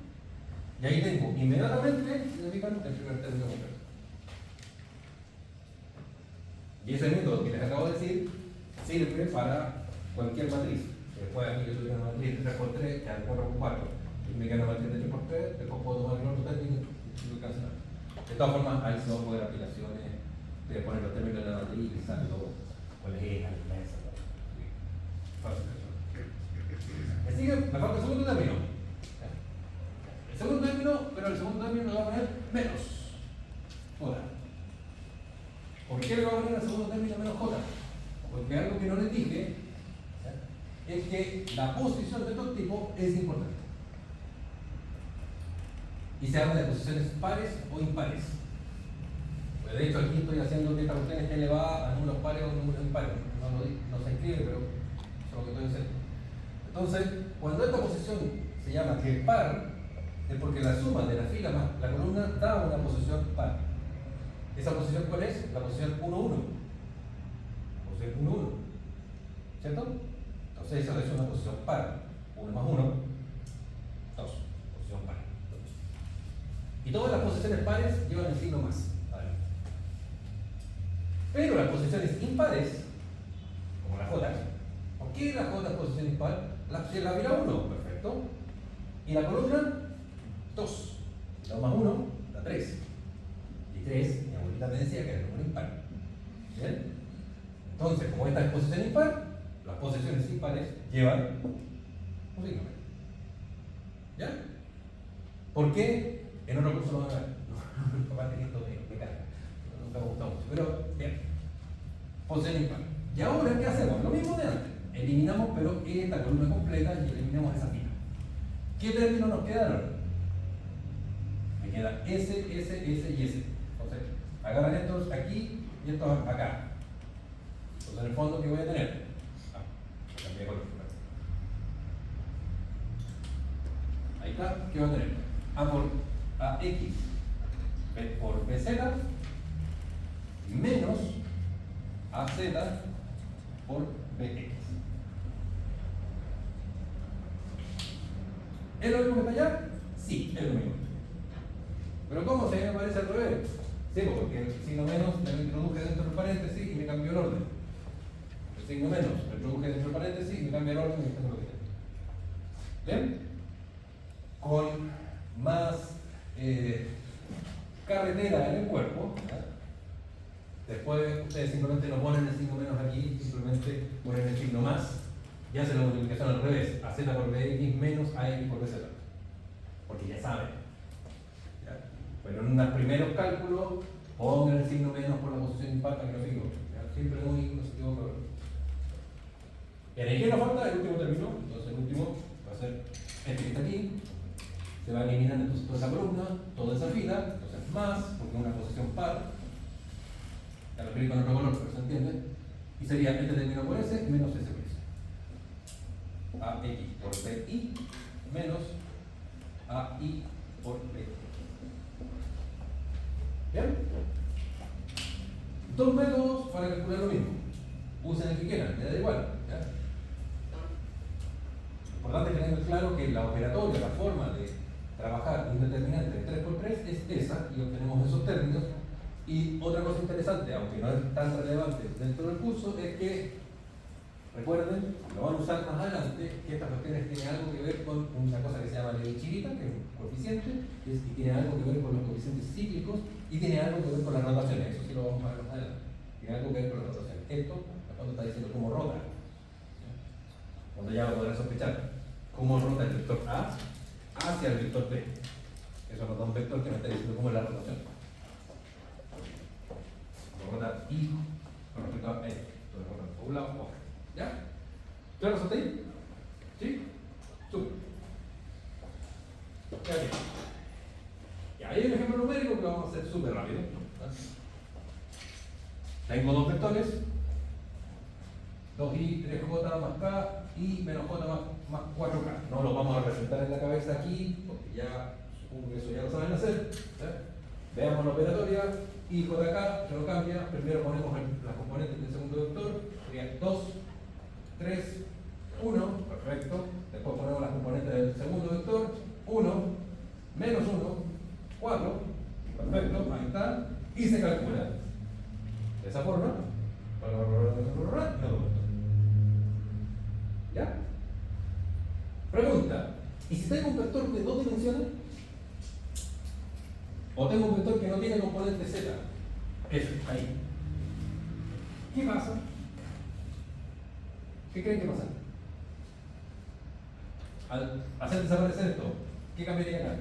Y ahí tengo inmediatamente, se fijan, el primer término completo. Y ese método que les acabo de decir sirve para cualquier matriz. Después aquí yo tuviera una matriz de 3 por 3, ya de 4 por 4, y me queda una matriz de 3 por 3, después puedo tomar el otro término y lo cancelar. De todas formas, hay software, aplicaciones, de poner los términos en la matriz y sale todo. Colegas, inmensa, todo. Fácil. Así que me falta el segundo término. El segundo término, pero el segundo término lo va a poner menos J. ¿Por qué le va a poner el segundo término menos J? Porque algo que no les dije es que la posición de estos tipos es importante. Y se habla de posiciones pares o impares. Pues de hecho aquí estoy haciendo que esta cuestión esté elevada a números pares o números impares. No se escribe, pero eso es lo que estoy haciendo. Entonces, cuando esta posición se llama que par, es porque la suma de la fila más la columna da una posición par. ¿Esa posición cuál es? La posición 1, 1. Posición 1, 1. ¿Cierto? Entonces esa es una posición par. 1 más 1, 2. Posición par. Y todas las posiciones pares llevan el signo más. Pero las posiciones impares, como la J, ¿por qué la J es posición impar? La fila 1, perfecto. Y la columna, 2. 2 más 1, da 3. Y 3, mi abuelita me decía que era el número impar. ¿Bien? Entonces, como esta es posición impar, las posiciones impares llevan un signo. ¿Ya? ¿Por qué? En otro curso lo van a ver. No, aparte que esto me carga. Nunca me gusta mucho. Pero, bien. Posición impar. ¿Y ahora qué hacemos? Lo mismo de antes. Eliminamos, pero esta columna completa y eliminamos esa fila. ¿Qué términos nos quedaron? Me queda S, S, S y S. Entonces, agarran estos aquí y estos acá. Entonces, en el fondo, ¿qué voy a tener? Cambié de color. Ahí está, ¿qué voy a tener? A por AX, B por BZ, menos AZ por BX. ¿Es lo mismo que está allá? Sí, es lo mismo. ¿Pero cómo? Si a mí me parece al revés. Sí, porque el signo menos me lo introduje dentro del paréntesis y me cambió el orden. El signo menos me introduje dentro del paréntesis y me cambia el orden y tengo lo que tengo. ¿Bien? Con más carretera en el cuerpo, ¿verdad? Después ustedes simplemente no ponen el signo menos aquí, simplemente ponen el signo más y hacen la multiplicación al revés, AZ por BX menos AX por BZ, porque ya saben. ¿Ya? Pero en unos primeros cálculos pongan el signo menos por la posición impar para que no se equivoquen. Siempre muy no se equivoca. ¿Y en qué nos falta? El último término, entonces el último va a ser este que está aquí, Se va eliminando entonces toda esa columna, toda esa fila, entonces más, porque es una posición par, ya lo escribí con otro color, pero se entiende, y sería este terminado por S menos S por S. AX por BI menos AI por B. ¿Bien? Dos métodos para calcular lo mismo. Usen el que quieran, me da igual. ¿Ya? Importante tener claro que la operatoria, la forma de trabajar un determinante de 3 por 3 es esa, y obtenemos esos términos. Y otra cosa interesante, aunque no es tan relevante dentro del curso, es que, recuerden, lo van a usar más adelante, que estas cuestiones tienen algo que ver con una cosa que se llama ley chirita, que es un coeficiente, y tiene algo que ver con los coeficientes cíclicos, y tiene algo que ver con las rotaciones. Eso sí lo vamos a ver más adelante. Tiene algo que ver con las rotaciones. Esto, cuando está diciendo cómo rota, cuando ya lo podrán sospechar, cómo rota el vector A hacia el vector B. Eso nos da un vector que me está diciendo cómo es la rotación. Rota I con respecto a E. Entonces rota por un lado o otro. ¿Ya? ¿Claro hasta ahí? ¿Sí? Súper. Ya bien. Y ahí hay un ejemplo numérico que lo vamos a hacer súper rápido. Tengo dos vectores, 2i, 3j más k y menos j más 4k. No lo vamos a representar en la cabeza aquí, porque ya supongo que eso ya lo saben hacer. Veamos la operatoria, i jk, se lo cambia. Primero ponemos las componentes del segundo vector, sería 2, 3, 1, perfecto. Después ponemos las componentes del segundo vector, 1, menos 1, 4, perfecto, ahí está, y se calcula. De esa forma, ¿ya? Pregunta, ¿y si tengo un vector de 2 dimensiones? ¿O tengo un vector que no tiene componente z? Eso, ahí. ¿Qué pasa? ¿Qué creen que pasa? Al hacer desaparecer esto, ¿qué cambiaría acá?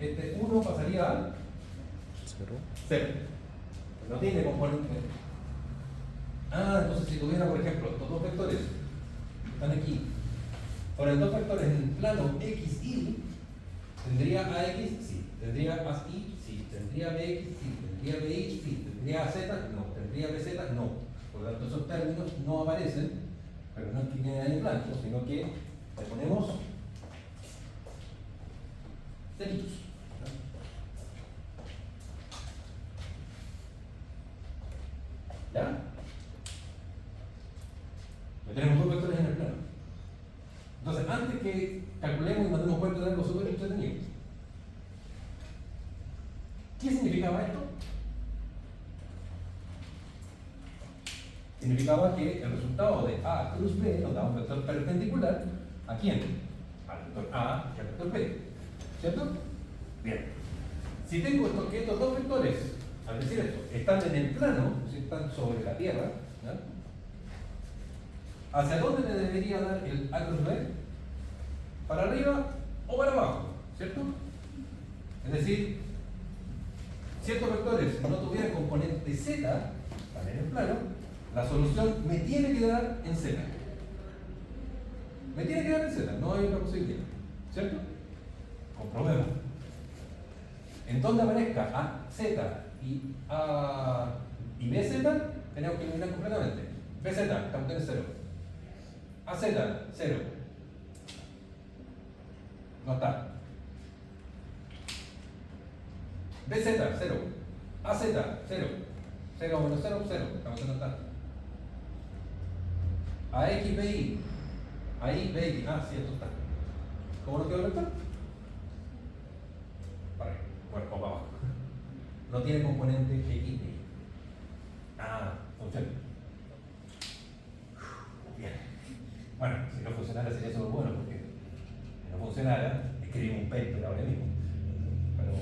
Este 1 pasaría a 0. No tiene componente. Entonces si tuviera, por ejemplo, estos dos vectores que están aquí, ahora en dos vectores en el plano x, y, ¿tendría ax? Sí. ¿Tendría asy? Sí. ¿Tendría bx? Sí. ¿Tendría by? Sí. ¿Tendría az? No. ¿Tendría bz? No. Por lo tanto, esos términos no aparecen, pero no es que queden ahí en blanco, sino que le ponemos ceritos. ¿Ya? Ya tenemos dos vectores en el plano. Entonces, antes que calculemos y nos demos cuenta de algo súper entretenido, ¿qué significaba esto? Significaba que el resultado de A cruz B nos da un vector perpendicular ¿a quién? Al vector A y al vector B. ¿Cierto? Bien. Si tengo que estos dos vectores, al decir esto, están en el plano, si están sobre la Tierra, ¿ya? ¿Hacia dónde me debería dar el A cruz B? ¿Para arriba o para abajo? ¿Cierto? Es decir, si estos vectores no tuvieran componente z, están en el plano, la solución me tiene que dar en z. Me tiene que dar en z, no hay otra posibilidad. ¿Cierto? Comprobemos. En donde aparezca A, Z y A y BZ, tenemos que eliminar completamente. BZ, estamos en 0. AZ, 0. No está. BZ, 0. AZ, 0. 0 menos 0, 0. Estamos en no está. AX, BI. Ahí, BI. Sí, esto está. ¿Cómo nos quedó el vector? Para arriba. Bueno, o para abajo. No tiene componente X, Y. Funciona. Bien. Bueno, si no funcionara sería solo bueno, porque si no funcionara, escribimos un paper ahora mismo. Pero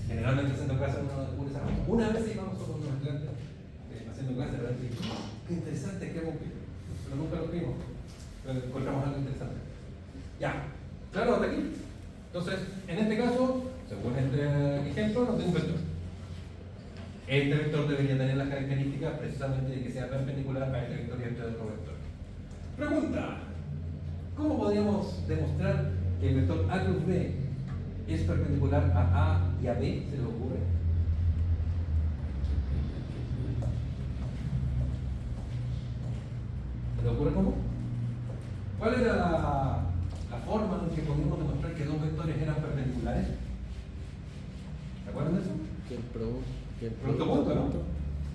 generalmente haciendo clases uno descubre esa cosa. Una vez íbamos con unos estudiantes haciendo clases, pero qué interesante que hemos visto. Pero nunca lo vimos. Pero encontramos algo interesante. Ya. ¿Claro hasta aquí? Entonces, en este caso, según este ejemplo, no tengo un vector. Este vector debería tener las características precisamente de que sea perpendicular a este vector y a este otro vector. Pregunta: ¿cómo podríamos demostrar que el vector A cruz B es perpendicular a A y a B, ¿se le ocurre? ¿Se le ocurre cómo? ¿Cuál era la forma en que podíamos demostrar que dos vectores eran perpendiculares? ¿Se acuerdan de eso? Que el Producto punto, ¿no?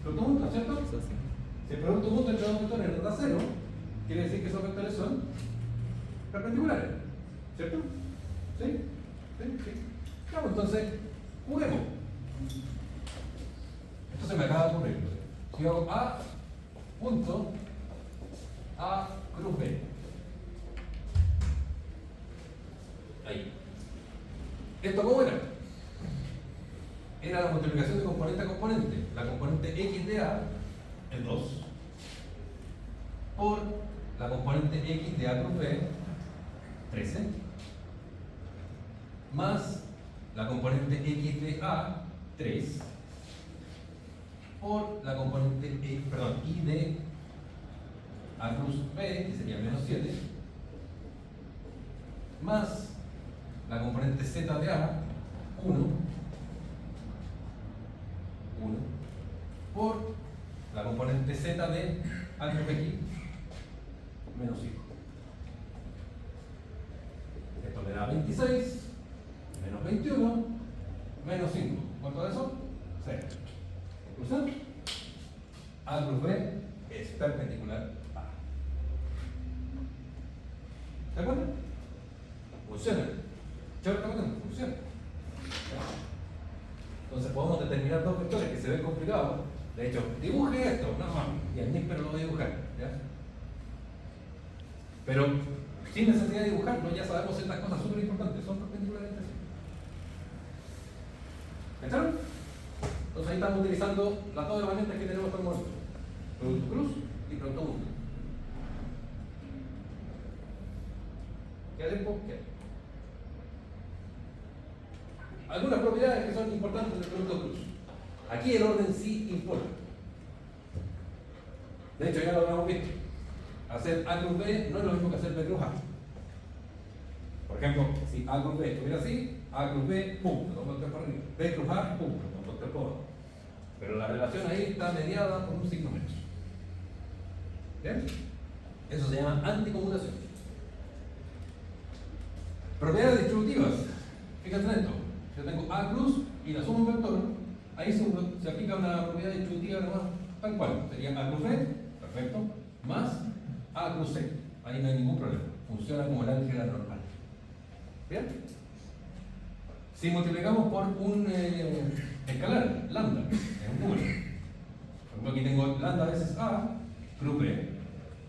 Producto punto, ¿cierto? Eso sí. Si el producto punto entre dos vectores nos da cero, quiere decir que esos vectores son perpendiculares, ¿cierto? ¿Sí? ¿Sí? ¿Sí? Claro, entonces, juguemos. Esto se me acaba de ocurrir. Si yo hago A punto A cruz B. Ahí. ¿Esto cómo era? Era la multiplicación de componente a componente. La componente x de A es 2 por la componente x de A cruz B, 13, más la componente x de A, 3, por la componente y de A cruz B, que sería menos 7, más la componente z de A, 1, por la componente z de A cruz X, menos 5. Esto me da 26, menos 21, menos 5. ¿Cuánto es eso? 0. Conclusión: A cruz B es perpendicular a A. ¿De acuerdo? Funciona. Ciertamente funciona. Entonces podemos determinar dos vectores que se ven complicados. De hecho, dibuje esto, no, y el NISPER lo va a dibujar. ¿Ya? Pero sin necesidad de dibujarlo, ya sabemos ciertas cosas súper importantes, son perpendiculares entre sí. ¿Cacharon? Entonces ahí estamos utilizando las dos herramientas que tenemos hasta el momento: producto cruz y producto punto. ¿Queda tiempo? ¿Queda? Algunas propiedades que son importantes del producto cruz. Aquí el orden sí importa. De hecho, ya lo habíamos visto. Hacer A cruz B no es lo mismo que hacer B cruz A. Por ejemplo, si A cruz B estuviera así, A cruz B, punto, 2 vectores para arriba. B cruz A, punto, 2 vectores por abajo. Pero la relación ahí está mediada por un signo menos. ¿Bien? Eso se llama anticomutación. Propiedades distributivas. Fíjense en esto. Yo tengo A cruz y la suma un vector. Ahí se aplica una propiedad distributiva nomás, tal cual. Sería A cruz B, perfecto, más A cruz C. Ahí no hay ningún problema. Funciona como el álgebra normal. ¿Bien? Si multiplicamos por un escalar, lambda, es un número. Por ejemplo, aquí tengo lambda veces A, cruz B.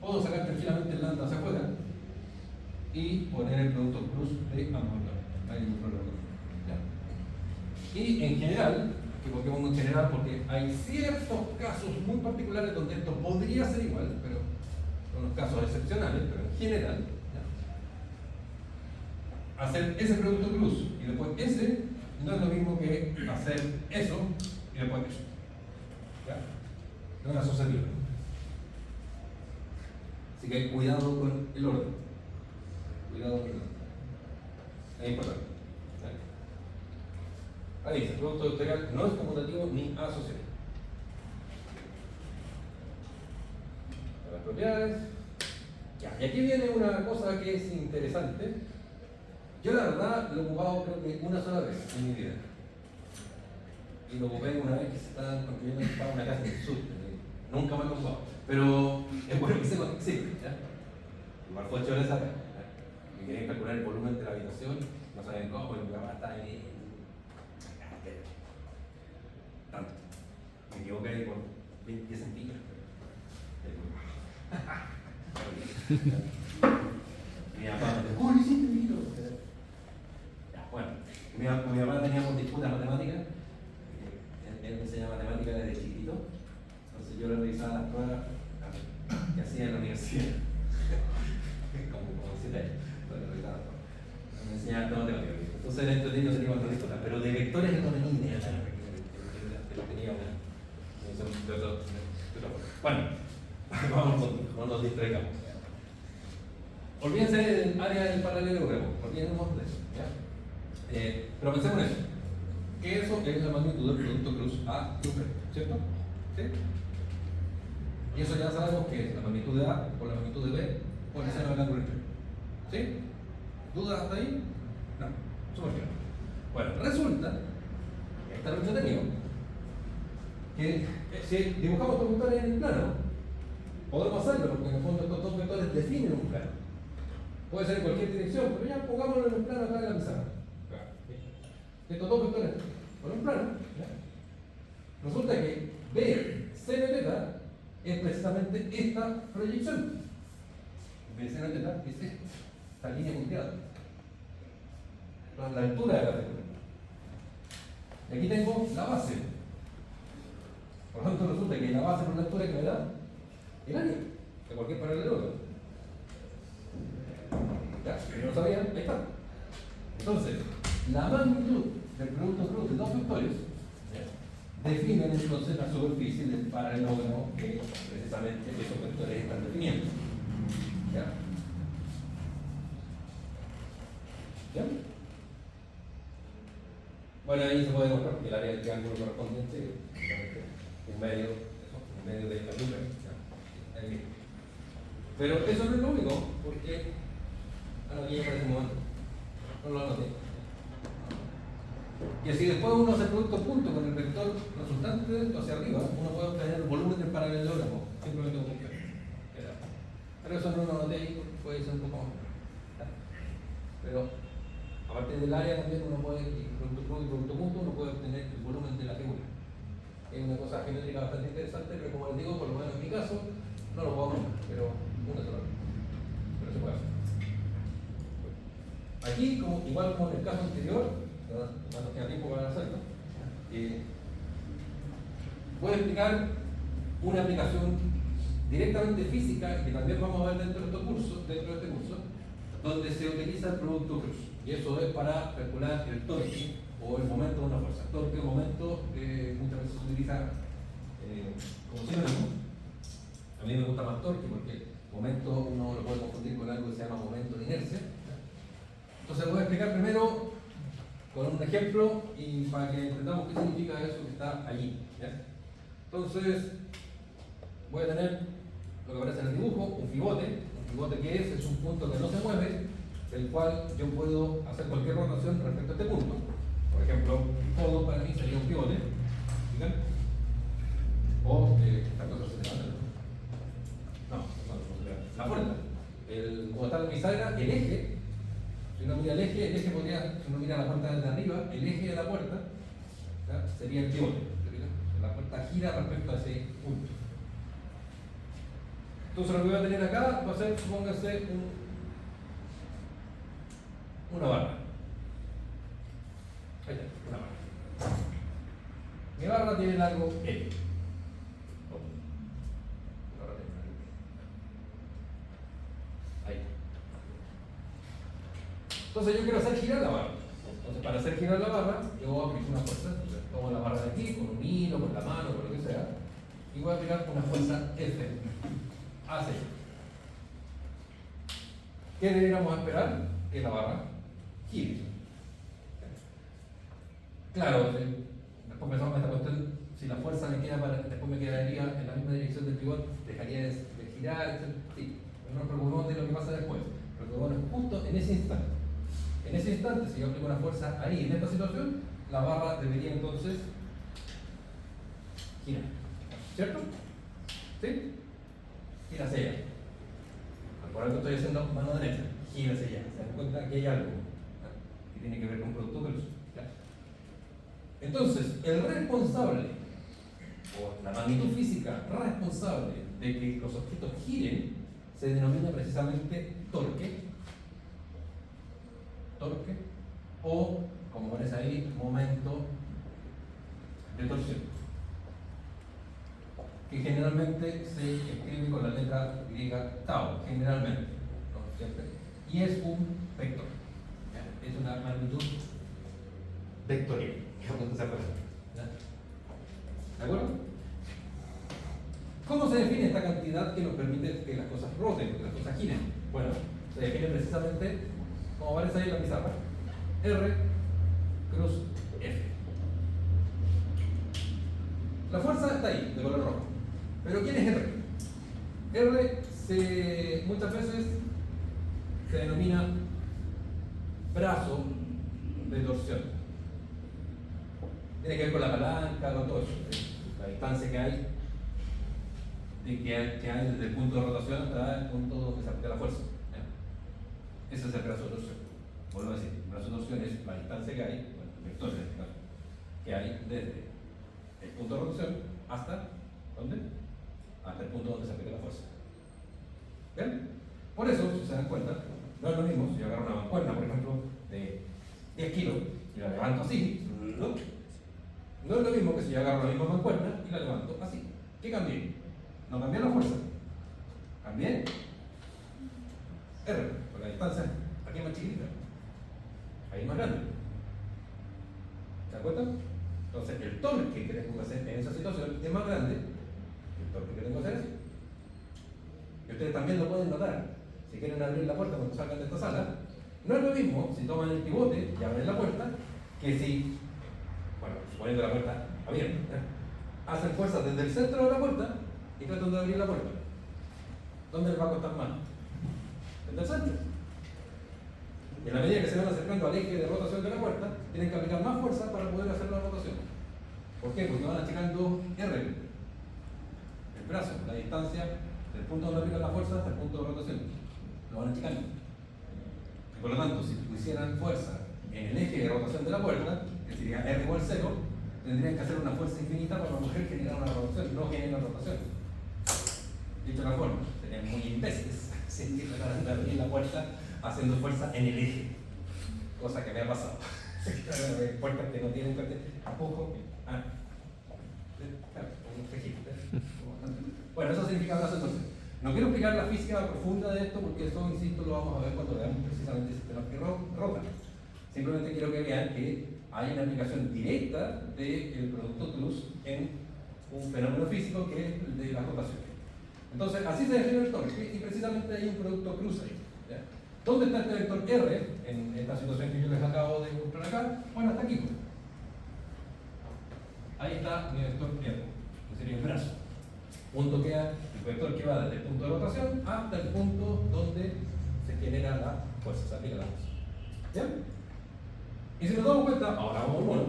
Puedo sacar tranquilamente el lambda hacia afuera y poner el producto cruz de ambos vectores. No hay ningún problema. ¿Ya? Y en general, que porque pongo en general, porque hay ciertos casos muy particulares donde esto podría ser igual, pero son unos casos excepcionales, pero en general, ¿ya? Hacer ese producto cruz y después ese no es lo mismo que hacer eso y después eso. ¿Ya? No es asociativa. Así que cuidado con el orden. Cuidado con el orden. Es importante. Ahí dice, el producto vectorial no es conmutativo ni asociativo. Las propiedades. Ya, y aquí viene una cosa que es interesante. Yo la verdad lo he ocupado creo que una sola vez en mi vida. Y lo ocupé una vez que se estaba construyendo una casa en el sur. Nunca me he ocupado. Pero es bueno que sepa que existe. ¿Ya? Igual fue 8 horas acá. Me querían calcular el volumen de la habitación. No sabían cómo, el programa está ahí. Tanto. Me equivoqué ahí por 20 centímetros. Mi papá me dijo, ¿cómo lo hiciste, mijito? Bueno, mi papá teníamos disputas matemáticas. Él me enseñaba matemáticas desde chiquitito. Entonces yo le revisaba las pruebas que hacía en la universidad. como 7 años. Me enseñaba matemáticas. Entonces era entretenido salir con disputas. Pero de vectores no tenía idea. Bueno, vamos, no nos distraigamos. Olvídense del área del paralelogramo, olvídense de eso. ¿Ya? Pero pensemos en eso. Que eso es la magnitud del producto cruz A cruz B, ¿cierto? ¿Sí? Y eso ya sabemos que es la magnitud de A por la magnitud de B por el seno del ángulo inferior. ¿Sí? ¿Dudas hasta ahí? No, súper claro. Bueno, resulta, está lo entretenido, que si dibujamos estos vectores en el plano, podemos hacerlo porque en el fondo estos dos vectores definen un plano. Puede ser en cualquier dirección, pero ya pongámoslo en el plano acá de la pizarra. Estos dos vectores por un plano, ¿ya? Resulta que B seno de teta es precisamente esta proyección. B seno de teta es esta línea punteada. La altura de la figura. Y aquí tengo la base. Por lo tanto, resulta que la base por la altura que me da el área de cualquier paralelogramo. Ya, si no lo sabían, ahí está. Entonces, la magnitud del producto cruz de dos vectores definen entonces la superficie del paralelogramo que precisamente esos vectores están definiendo. ¿Ya? ¿Ya? Bueno, ahí se puede demostrar que el área del triángulo correspondiente es un medio de esta altura. Pero eso no es lo único, porque aquí ya parece un momento, no lo anoté. Y así después uno hace producto punto con el vector resultante hacia arriba, uno puede obtener el volumen del paralelogramo, simplemente con vector. Pero eso no lo anoté ahí porque puede ser un poco más. Pero a partir del área también uno puede, y producto crudo y producto mutuo, uno puede obtener el volumen de la figura. Es una cosa geométrica bastante interesante, pero como les digo, por lo menos en mi caso, no lo puedo hacer, pero una sola vez. Pero se puede hacer. Aquí, igual como en el caso anterior, no nos queda tiempo para hacerlo, voy a explicar una aplicación directamente física que también vamos a ver dentro de este curso, donde se utiliza el producto cruz. Y eso es para calcular el torque o el momento de una fuerza. Torque o momento muchas veces se utiliza como sinónimo. A mí me gusta más torque porque momento uno lo puede confundir con algo que se llama momento de inercia. Entonces voy a explicar primero con un ejemplo y para que entendamos qué significa eso que está allí. ¿Ya? Entonces voy a tener lo que aparece en el dibujo, un pivote. Un pivote que es un punto que no se mueve, del cual yo puedo hacer cualquier rotación respecto a este punto. Por ejemplo, todo para mí sería un pivote. ¿Sí? O esta cosa se levanta. No, la puerta. Como está la bisagra, el eje. Si uno mira el eje podría, si uno mira la puerta desde arriba, el eje de la puerta, ¿ya? Sería el pivote. La puerta gira respecto a ese punto. Entonces lo que voy a tener acá va a ser, supóngase, una barra. Ahí está, una barra. Mi barra tiene largo L. Ahí. Entonces yo quiero hacer girar la barra. Entonces para hacer girar la barra, yo voy a aplicar una fuerza. Entonces, tomo la barra de aquí, con un hilo, con la mano, con lo que sea, y voy a aplicar una fuerza F hacia allá. ¿Qué deberíamos esperar? Que la barra gire. Claro, después pensamos en esta cuestión, si la fuerza me queda después me quedaría en la misma dirección del pivot, dejaría de girar, etc. Sí, pero no nos preocupemos de lo que pasa después. Preocupémonos justo en ese instante. En ese instante, si yo aplico una fuerza ahí, en esta situación, la barra debería entonces girar. ¿Cierto? ¿Sí? Gira hacia allá. Por algo estoy haciendo mano derecha. Gira hacia allá. Se dan cuenta que hay algo que tiene que ver con producto cruz. Entonces, el responsable, o la magnitud física responsable de que los objetos giren, se denomina precisamente torque, o, como aparece ahí, momento de torsión, que generalmente se escribe con la letra griega tau, generalmente, no siempre, y es un vector, es una magnitud vectorial. ¿De acuerdo? ¿Cómo se define esta cantidad que nos permite que las cosas roten, que las cosas giren? Bueno, se define precisamente, como aparece ahí en la pizarra, R cruz F. La fuerza está ahí, de color rojo. Pero ¿quién es R? R muchas veces se denomina brazo de torsión. Tiene que ver con la palanca, con todo eso. La distancia que hay desde el punto de rotación hasta el punto donde se aplica la fuerza. Ese es el brazo de torsión. Vuelvo a decir, el brazo de torsión es la distancia que hay, bueno, el vector en este caso, que hay desde el punto de rotación hasta ¿dónde? Hasta el punto donde se aplica la fuerza. ¿Bien? Por eso, si se dan cuenta, no es lo mismo si yo agarro una mancuerna, por ejemplo, de 10 kilos y la levanto así, ¿no? No es lo mismo que si yo agarro la misma mancuerna y la levanto así. ¿Qué cambié? No cambié la fuerza. Cambié R, porque la distancia aquí es más chiquitita. Ahí es más grande. ¿Se dan cuenta? Entonces, el torque que tengo que hacer en esa situación es más grande que el torque que tengo que hacer así. Y ustedes también lo pueden notar. Si quieren abrir la puerta cuando salgan de esta sala, no es lo mismo si toman el pivote y abren la puerta que si, bueno, suponiendo la puerta abierta, hacen fuerza desde el centro de la puerta y tratan de abrir la puerta. ¿Dónde les va a costar más? Desde el centro. Y en la medida que se van acercando al eje de rotación de la puerta, tienen que aplicar más fuerza para poder hacer la rotación. ¿Por qué? Porque van achicando R, el brazo, la distancia del punto donde aplican la fuerza hasta el punto de rotación. Lo van achicando. Y por lo tanto, si pusieran fuerza en el eje de rotación de la puerta, que sería R igual 0, tendrían que hacer una fuerza infinita para poder generar una rotación, no generar rotación. Dicho de otra forma, serían muy imbéciles si trataran de abrir la puerta haciendo fuerza en el eje, cosa que me ha pasado. Puertas que no tienen tampoco. Bueno, eso significa brazo entonces. No quiero explicar la física profunda de esto porque eso, insisto, lo vamos a ver cuando veamos precisamente sistemas que rotan. Simplemente quiero que vean que hay una aplicación directa del producto cruz en un fenómeno físico que es el de la rotación. Entonces, así se define el torque y precisamente hay un producto cruz ahí. ¿Ya? ¿Dónde está este vector R en esta situación que yo les acabo de mostrar acá? Bueno, hasta aquí. Ahí está mi vector R, que sería el brazo. Punto que el vector que va desde el punto de rotación hasta el punto donde se genera la fuerza, se aplica la fuerza. ¿Bien? Y si nos damos cuenta, ahora vamos al mono.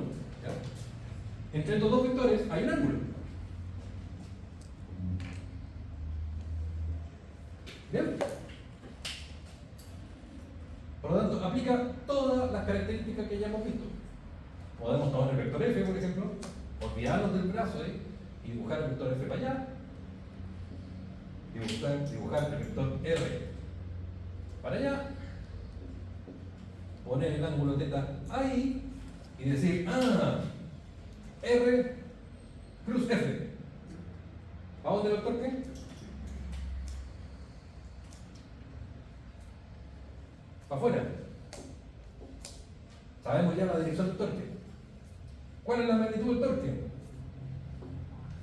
Entre estos dos vectores hay un ángulo. ¿Bien? Por lo tanto, aplica todas las características que ya hemos visto. Podemos tomar el vector F, por ejemplo, olvidarnos del brazo ahí y dibujar el vector F para allá. Dibujar el vector R para allá. Poner el ángulo θ ahí y decir, R cruz F. ¿A dónde va el torque? Para afuera. Sabemos ya la dirección del torque. ¿Cuál es la magnitud del torque?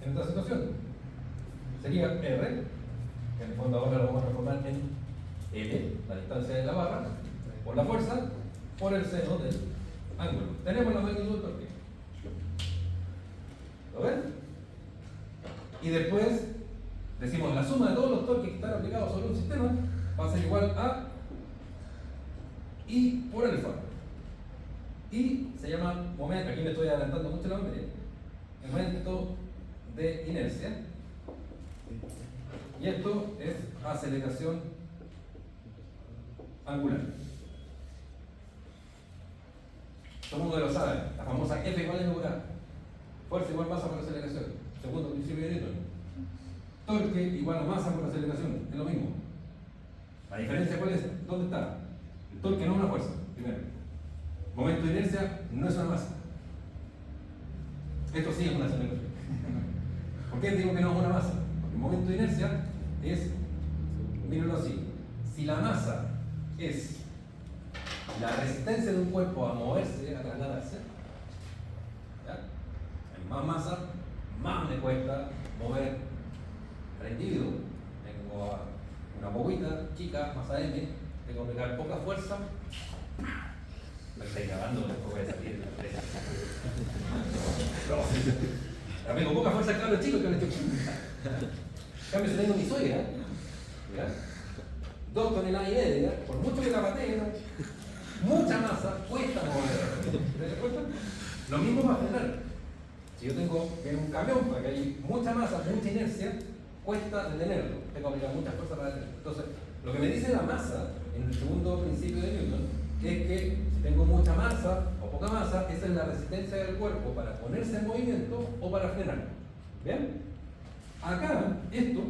En esta situación sería R, que en el fondo ahora lo vamos a transformar en L, la distancia de la barra, por la fuerza, por el seno del ángulo. Tenemos la magnitud del torque. ¿Lo ven? Y después decimos la suma de todos los torques que están aplicados sobre un sistema va a ser igual a I por alfa. I se llama momento, aquí me estoy adelantando mucho la materia, el momento de inercia. Y esto es aceleración angular. Todo el mundo lo sabe, la famosa F igual a m por A. Fuerza igual masa por aceleración. Segundo principio de Newton. Torque igual a masa por aceleración. Es lo mismo. La diferencia cuál es, ¿dónde está? El torque no es una fuerza, primero. Momento de inercia no es una masa. Esto sí es una aceleración. ¿Por qué digo que no es una masa? Porque el momento de inercia es, mírenlo así, si la masa es la resistencia de un cuerpo a moverse, a trasladarse, ¿ya? Hay más masa, más me cuesta mover al individuo. Tengo una bobita chica, masa M, tengo que aplicar poca fuerza Me estáis grabando, después voy a salir de la empresa. No. Amigo, poca fuerza, claro, chico, que le estoy. Cambio, si tengo mi suegra, ¿ya? 2,5 toneladas, por mucho que la patee, mucha masa, cuesta mover. ¿Te das cuenta? Lo mismo va a frenar. Si yo tengo un camión, porque hay mucha masa, mucha inercia, cuesta detenerlo. Tengo que aplicar muchas fuerzas para detenerlo. Entonces, lo que me dice la masa, en el segundo principio de Newton, es que si tengo mucha masa o poca masa, esa es la resistencia del cuerpo para ponerse en movimiento o para frenar. ¿Bien? Acá, esto,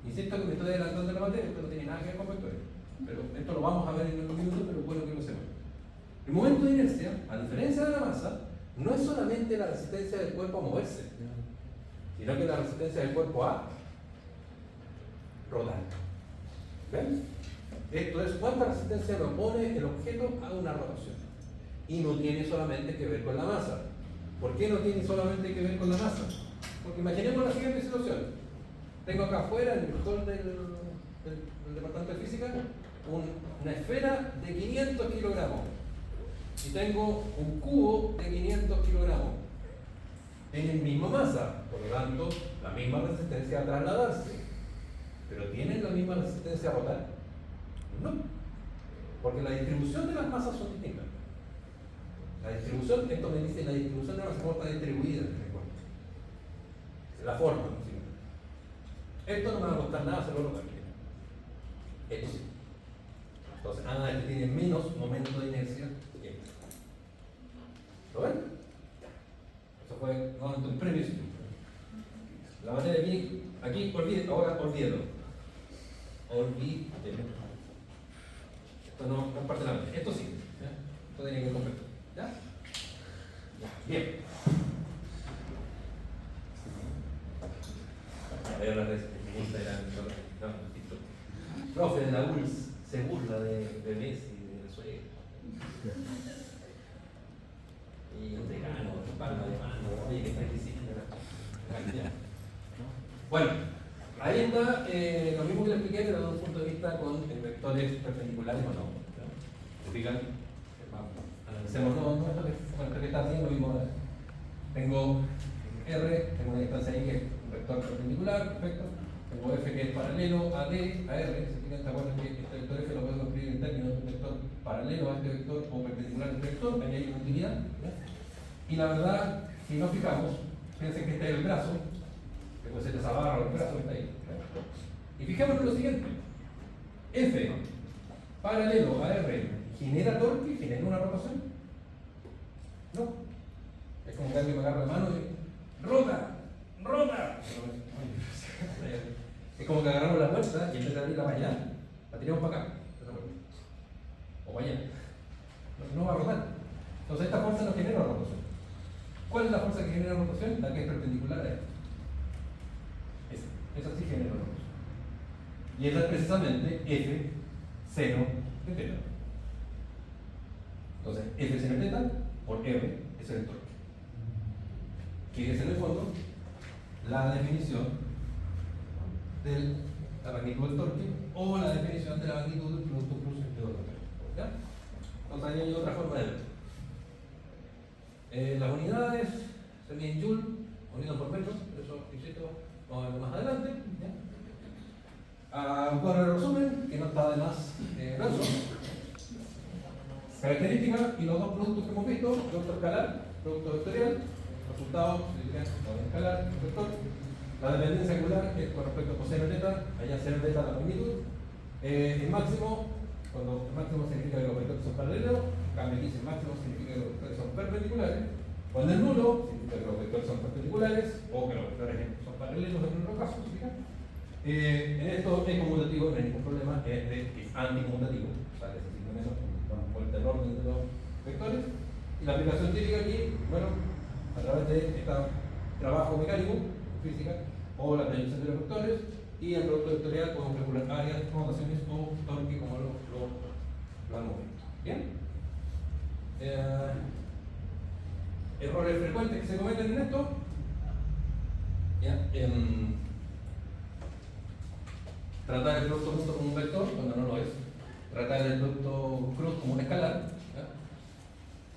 insisto que me estoy adelantando en la materia, esto no tiene nada que ver con vectores. Pero esto lo vamos a ver en unos minutos, pero es bueno que lo sepan. El momento de inercia, a diferencia de la masa, no es solamente la resistencia del cuerpo a moverse, sino que la resistencia del cuerpo a rodar. ¿Ven? Esto es cuánta resistencia le opone el objeto a una rotación. Y no tiene solamente que ver con la masa. ¿Por qué no tiene solamente que ver con la masa? Porque imaginemos la siguiente situación. Tengo acá afuera, en el hall del departamento de física, una esfera de 500 kilogramos. Y tengo un cubo de 500 kilogramos. Tienen misma masa, por lo tanto, la misma resistencia a trasladarse. ¿Pero tienen la misma resistencia a rotar? No. Porque la distribución de las masas son distintas. La distribución, esto me dice, la distribución de la masa está distribuida en el cuerpo. La forma, ¿no? Esto no me va a costar nada hacerlo rotar. Esto sí. Entonces, este tiene menos momento de inercia que este. ¿Lo ven? Eso fue nuevamente un premio. La materia aquí ahora olvídelo. Olvídelo. Esto no es parte de la materia. Esto sí. ¿Ya? Esto tiene que ver con vector. ¿Ya? Bien. Voy a hablar de Instagram, TikTok. Profe de la ULS se burla de Messi y de Venezuela. Y un decano, palma de mano, oye, que está diciendo. Bueno, ahí está lo mismo que le expliqué, pero desde un punto de vista con vectores perpendiculares o no. ¿Se fijan? Analicemos esto que está haciendo, lo mismo ahora. Tengo R, tengo una distancia ahí que es un vector perpendicular, perfecto. Tengo F que es paralelo a D, a R. ¿Se fijan? ¿Te acuerdan que este vector F lo podemos escribir en términos de un vector paralelo a este vector o perpendicular a este vector? Ahí hay una utilidad. Y la verdad, si nos fijamos, piensen que este es el brazo, que puede ser esa barra o el brazo que está ahí. Y fijémonos en lo siguiente: F paralelo a R genera torque, genera una rotación. No. Es como que alguien me agarra la mano y ¡rota! ¡Rota! Es como que agarramos la fuerza y en vez de abrirla para allá, la tiramos para acá. O para allá. No va a rotar. Entonces esta fuerza no genera una rotación. ¿Cuál es la fuerza que genera rotación? La que es perpendicular a esta. Esa sí genera rotación. Y esa es precisamente F seno de teta. Entonces, F seno de teta por R es el torque. Que es en el fondo la definición de la magnitud del torque o la definición de la magnitud del producto cruz entre dos vectores. ¿Ya? Entonces ahí hay otra forma de verlo. Las unidades se miden en Joule, unidas por metros, pero eso, insisto, vamos a verlo más adelante. Un cuadro de resumen, que no está de más verso. Características y los dos productos que hemos visto: producto escalar, producto vectorial, resultados, escalar, vector. La dependencia angular es con respecto a coseno teta, allá seno teta la magnitud. El máximo, cuando el máximo significa que los vectores son paralelos, en cambio aquí el máximo significa que los vectores son perpendiculares. Cuando el nulo significa que los vectores son perpendiculares o que los vectores son paralelos en otro caso. En esto es conmutativo, no hay ningún problema, es anticonmutativo, o sea, necesito eso por el orden de los vectores. Y la aplicación típica aquí, bueno, a través de este trabajo mecánico, física, o la proyección de los vectores, y el producto vectorial podemos calcular áreas, rotaciones o torque como lo hemos visto. ¿Bien? Errores frecuentes que se cometen en esto. ¿Ya? Tratar el producto junto como un vector cuando no lo es. Tratar el producto cruz como un escalar. ¿Ya?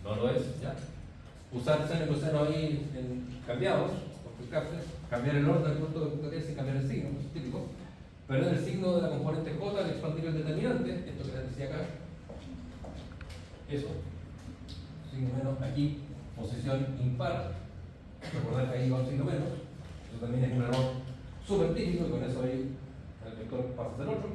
no lo es, ¿ya? Usar seno y coseno ahí cambiados, cambiar el orden del punto de puntuación sin cambiar el signo, eso es típico. Perder el signo de la componente J al expandir el determinante, esto que les decía acá, eso, signo menos aquí, posición impar, recordar que ahí va un signo menos, eso también es un error súper típico y con eso ahí el vector pasa a ser otro.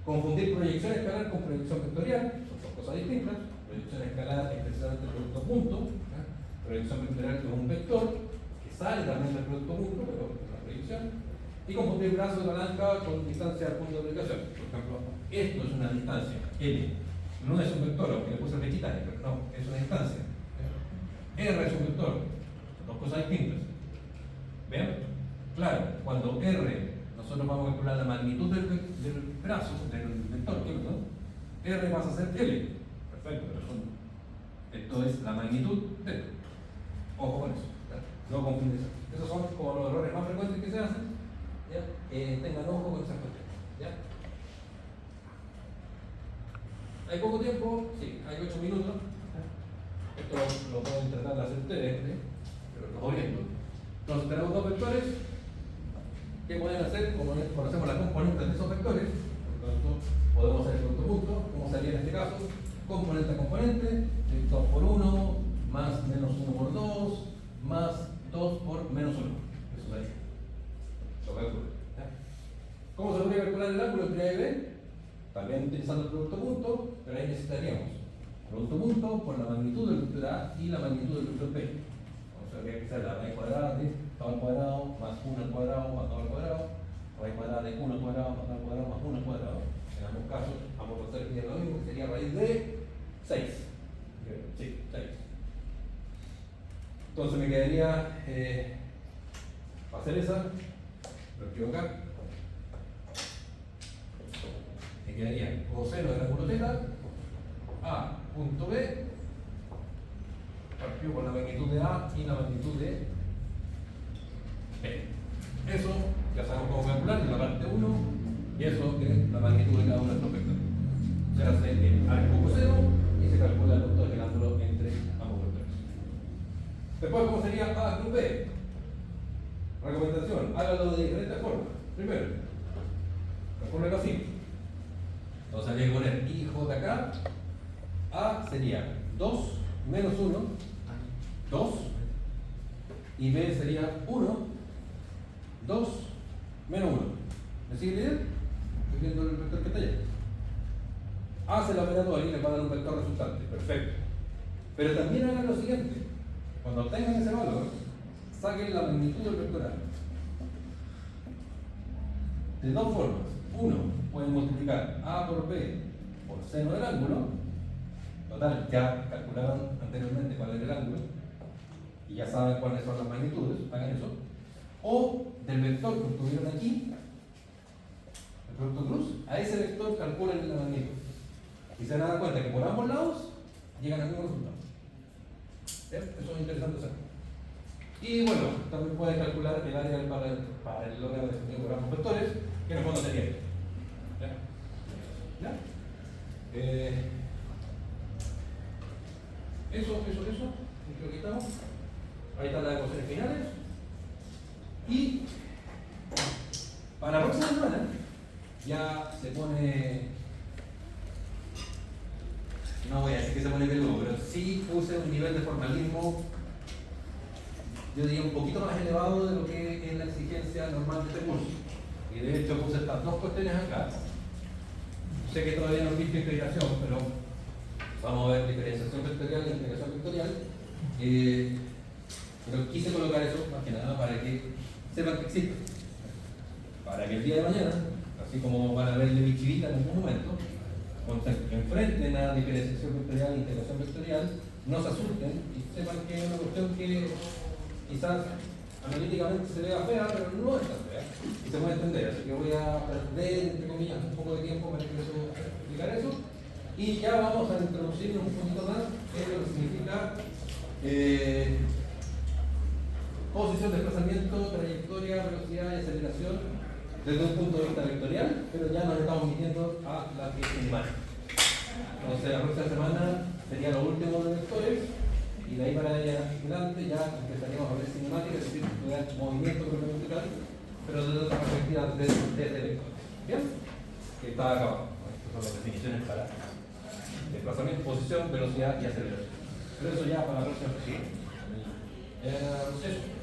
Confundir proyección escalar con proyección vectorial, son dos cosas distintas. Proyección escalar es precisamente el producto punto, ¿ya? Proyección vectorial que es un vector que sale también del producto punto, pero es una proyección. Y confundir brazo de palanca con distancia al punto de aplicación. Por ejemplo, esto es una distancia, L. No es un vector, aunque le puse flechita, pero no, es una distancia. ¿Ya? R es un vector, son dos cosas distintas. ¿Ven? Claro, cuando R nosotros vamos a calcular la magnitud del brazo, del vector, ¿no? R pasa a ser L. Perfecto, pero esto es la magnitud de esto. Ojo con eso, ¿ya? No confundir eso. Esos son como los errores más frecuentes que se hacen. ¿Ya? Tengan ojo con esas cuestiones. ¿Ya? ¿Hay poco tiempo? Sí, hay 8 minutos. Esto lo pueden tratar de hacer ustedes, ¿sí? Pero los oriento. Entonces tenemos dos vectores. ¿Qué pueden hacer? Como conocemos las componentes de esos vectores, por lo tanto, podemos hacer el punto punto, como sería en este caso, componente a componente, 2 por 1, más menos 1 por 2, más 2 por menos 1. Eso sería. Lo calculo. ¿Cómo se podría calcular el ángulo entre A y B? También utilizando el producto punto, pero ahí necesitaríamos producto punto por la magnitud del vector A y la magnitud del vector B. Habría que ser la raíz cuadrada de todo al cuadrado más 1 al cuadrado más 2 al cuadrado, raíz cuadrada de 1 al cuadrado más 2 al cuadrado más 1 al cuadrado. En ambos casos vamos a hacer lo mismo, que sería raíz de 6. Sí, 6. Entonces me quedaría hacer esa, lo escribo acá. Me quedaría coseno del ángulo θ A punto B partido por la magnitud de A y la magnitud de B. Eso ya sabemos cómo calcular en la parte 1 y eso es la magnitud de cada uno de estos vectores. Se hace el arco coseno y se calcula el ángulo entre ambos vectores. Después, ¿cómo sería A cruz B? Recomendación, hágalo de diferentes formas. Primero, calcúlelo así. Entonces habría que poner IJ acá. A sería 2 menos 1, 2, y B sería 1, 2, menos 1. ¿Me sigue la idea? Estoy viendo el vector que está allá. Hace la operatoria y le va a dar un vector resultante. Perfecto. Pero también hagan lo siguiente. Cuando obtengan ese valor, saquen la magnitud del vector A. De dos formas. Uno, pueden multiplicar A por B por seno del ángulo. Total, ya calcularon anteriormente cuál era el ángulo y ya saben cuáles son las magnitudes, hagan eso. O del vector que obtuvieron aquí, el producto cruz, a ese vector calculen la magnitud. Y se dan cuenta que por ambos lados llegan al mismo resultado. Eso es interesante hacer. Y bueno, también pueden calcular el área para el órgano definido por ambos vectores, que en el fondo sería esto. ¿Ya? Eso, creo que estamos. Ahí están las ecuaciones finales. Y para la próxima semana ya se pone, no voy a decir que se pone peludo, pero sí puse un nivel de formalismo, yo diría un poquito más elevado de lo que es la exigencia normal de este curso. Y de hecho puse estas dos cuestiones acá. Sé que todavía no he visto integración, pero vamos a ver diferenciación vectorial e integración vectorial. Pero quise colocar eso más que nada para que sepan que existe. Para que el día de mañana, así como van a ver de mi chivita en algún momento, cuando se enfrenten a diferenciación vectorial e integración vectorial, no se asusten y sepan que es una cuestión que quizás analíticamente se vea fea, pero no es tan fea y se puede entender. Así que voy a perder, entre comillas, un poco de tiempo para explicar eso. Y ya vamos a introducirnos un poquito más en lo que significa posición, desplazamiento, trayectoria, velocidad y aceleración desde un punto de vista vectorial, pero ya nos estamos metiendo a la que es animal. Entonces la próxima semana sería lo último de vectores Y de ahí para adelante ya empezaríamos a ver cinemática, es decir, estudiar movimiento vertical, pero desde otra perspectiva desde vectores. ¿Bien? Que está acá abajo. Estas son las definiciones para desplazamiento, posición, velocidad y aceleración. Pero eso ya para la próxima sesión. Eso.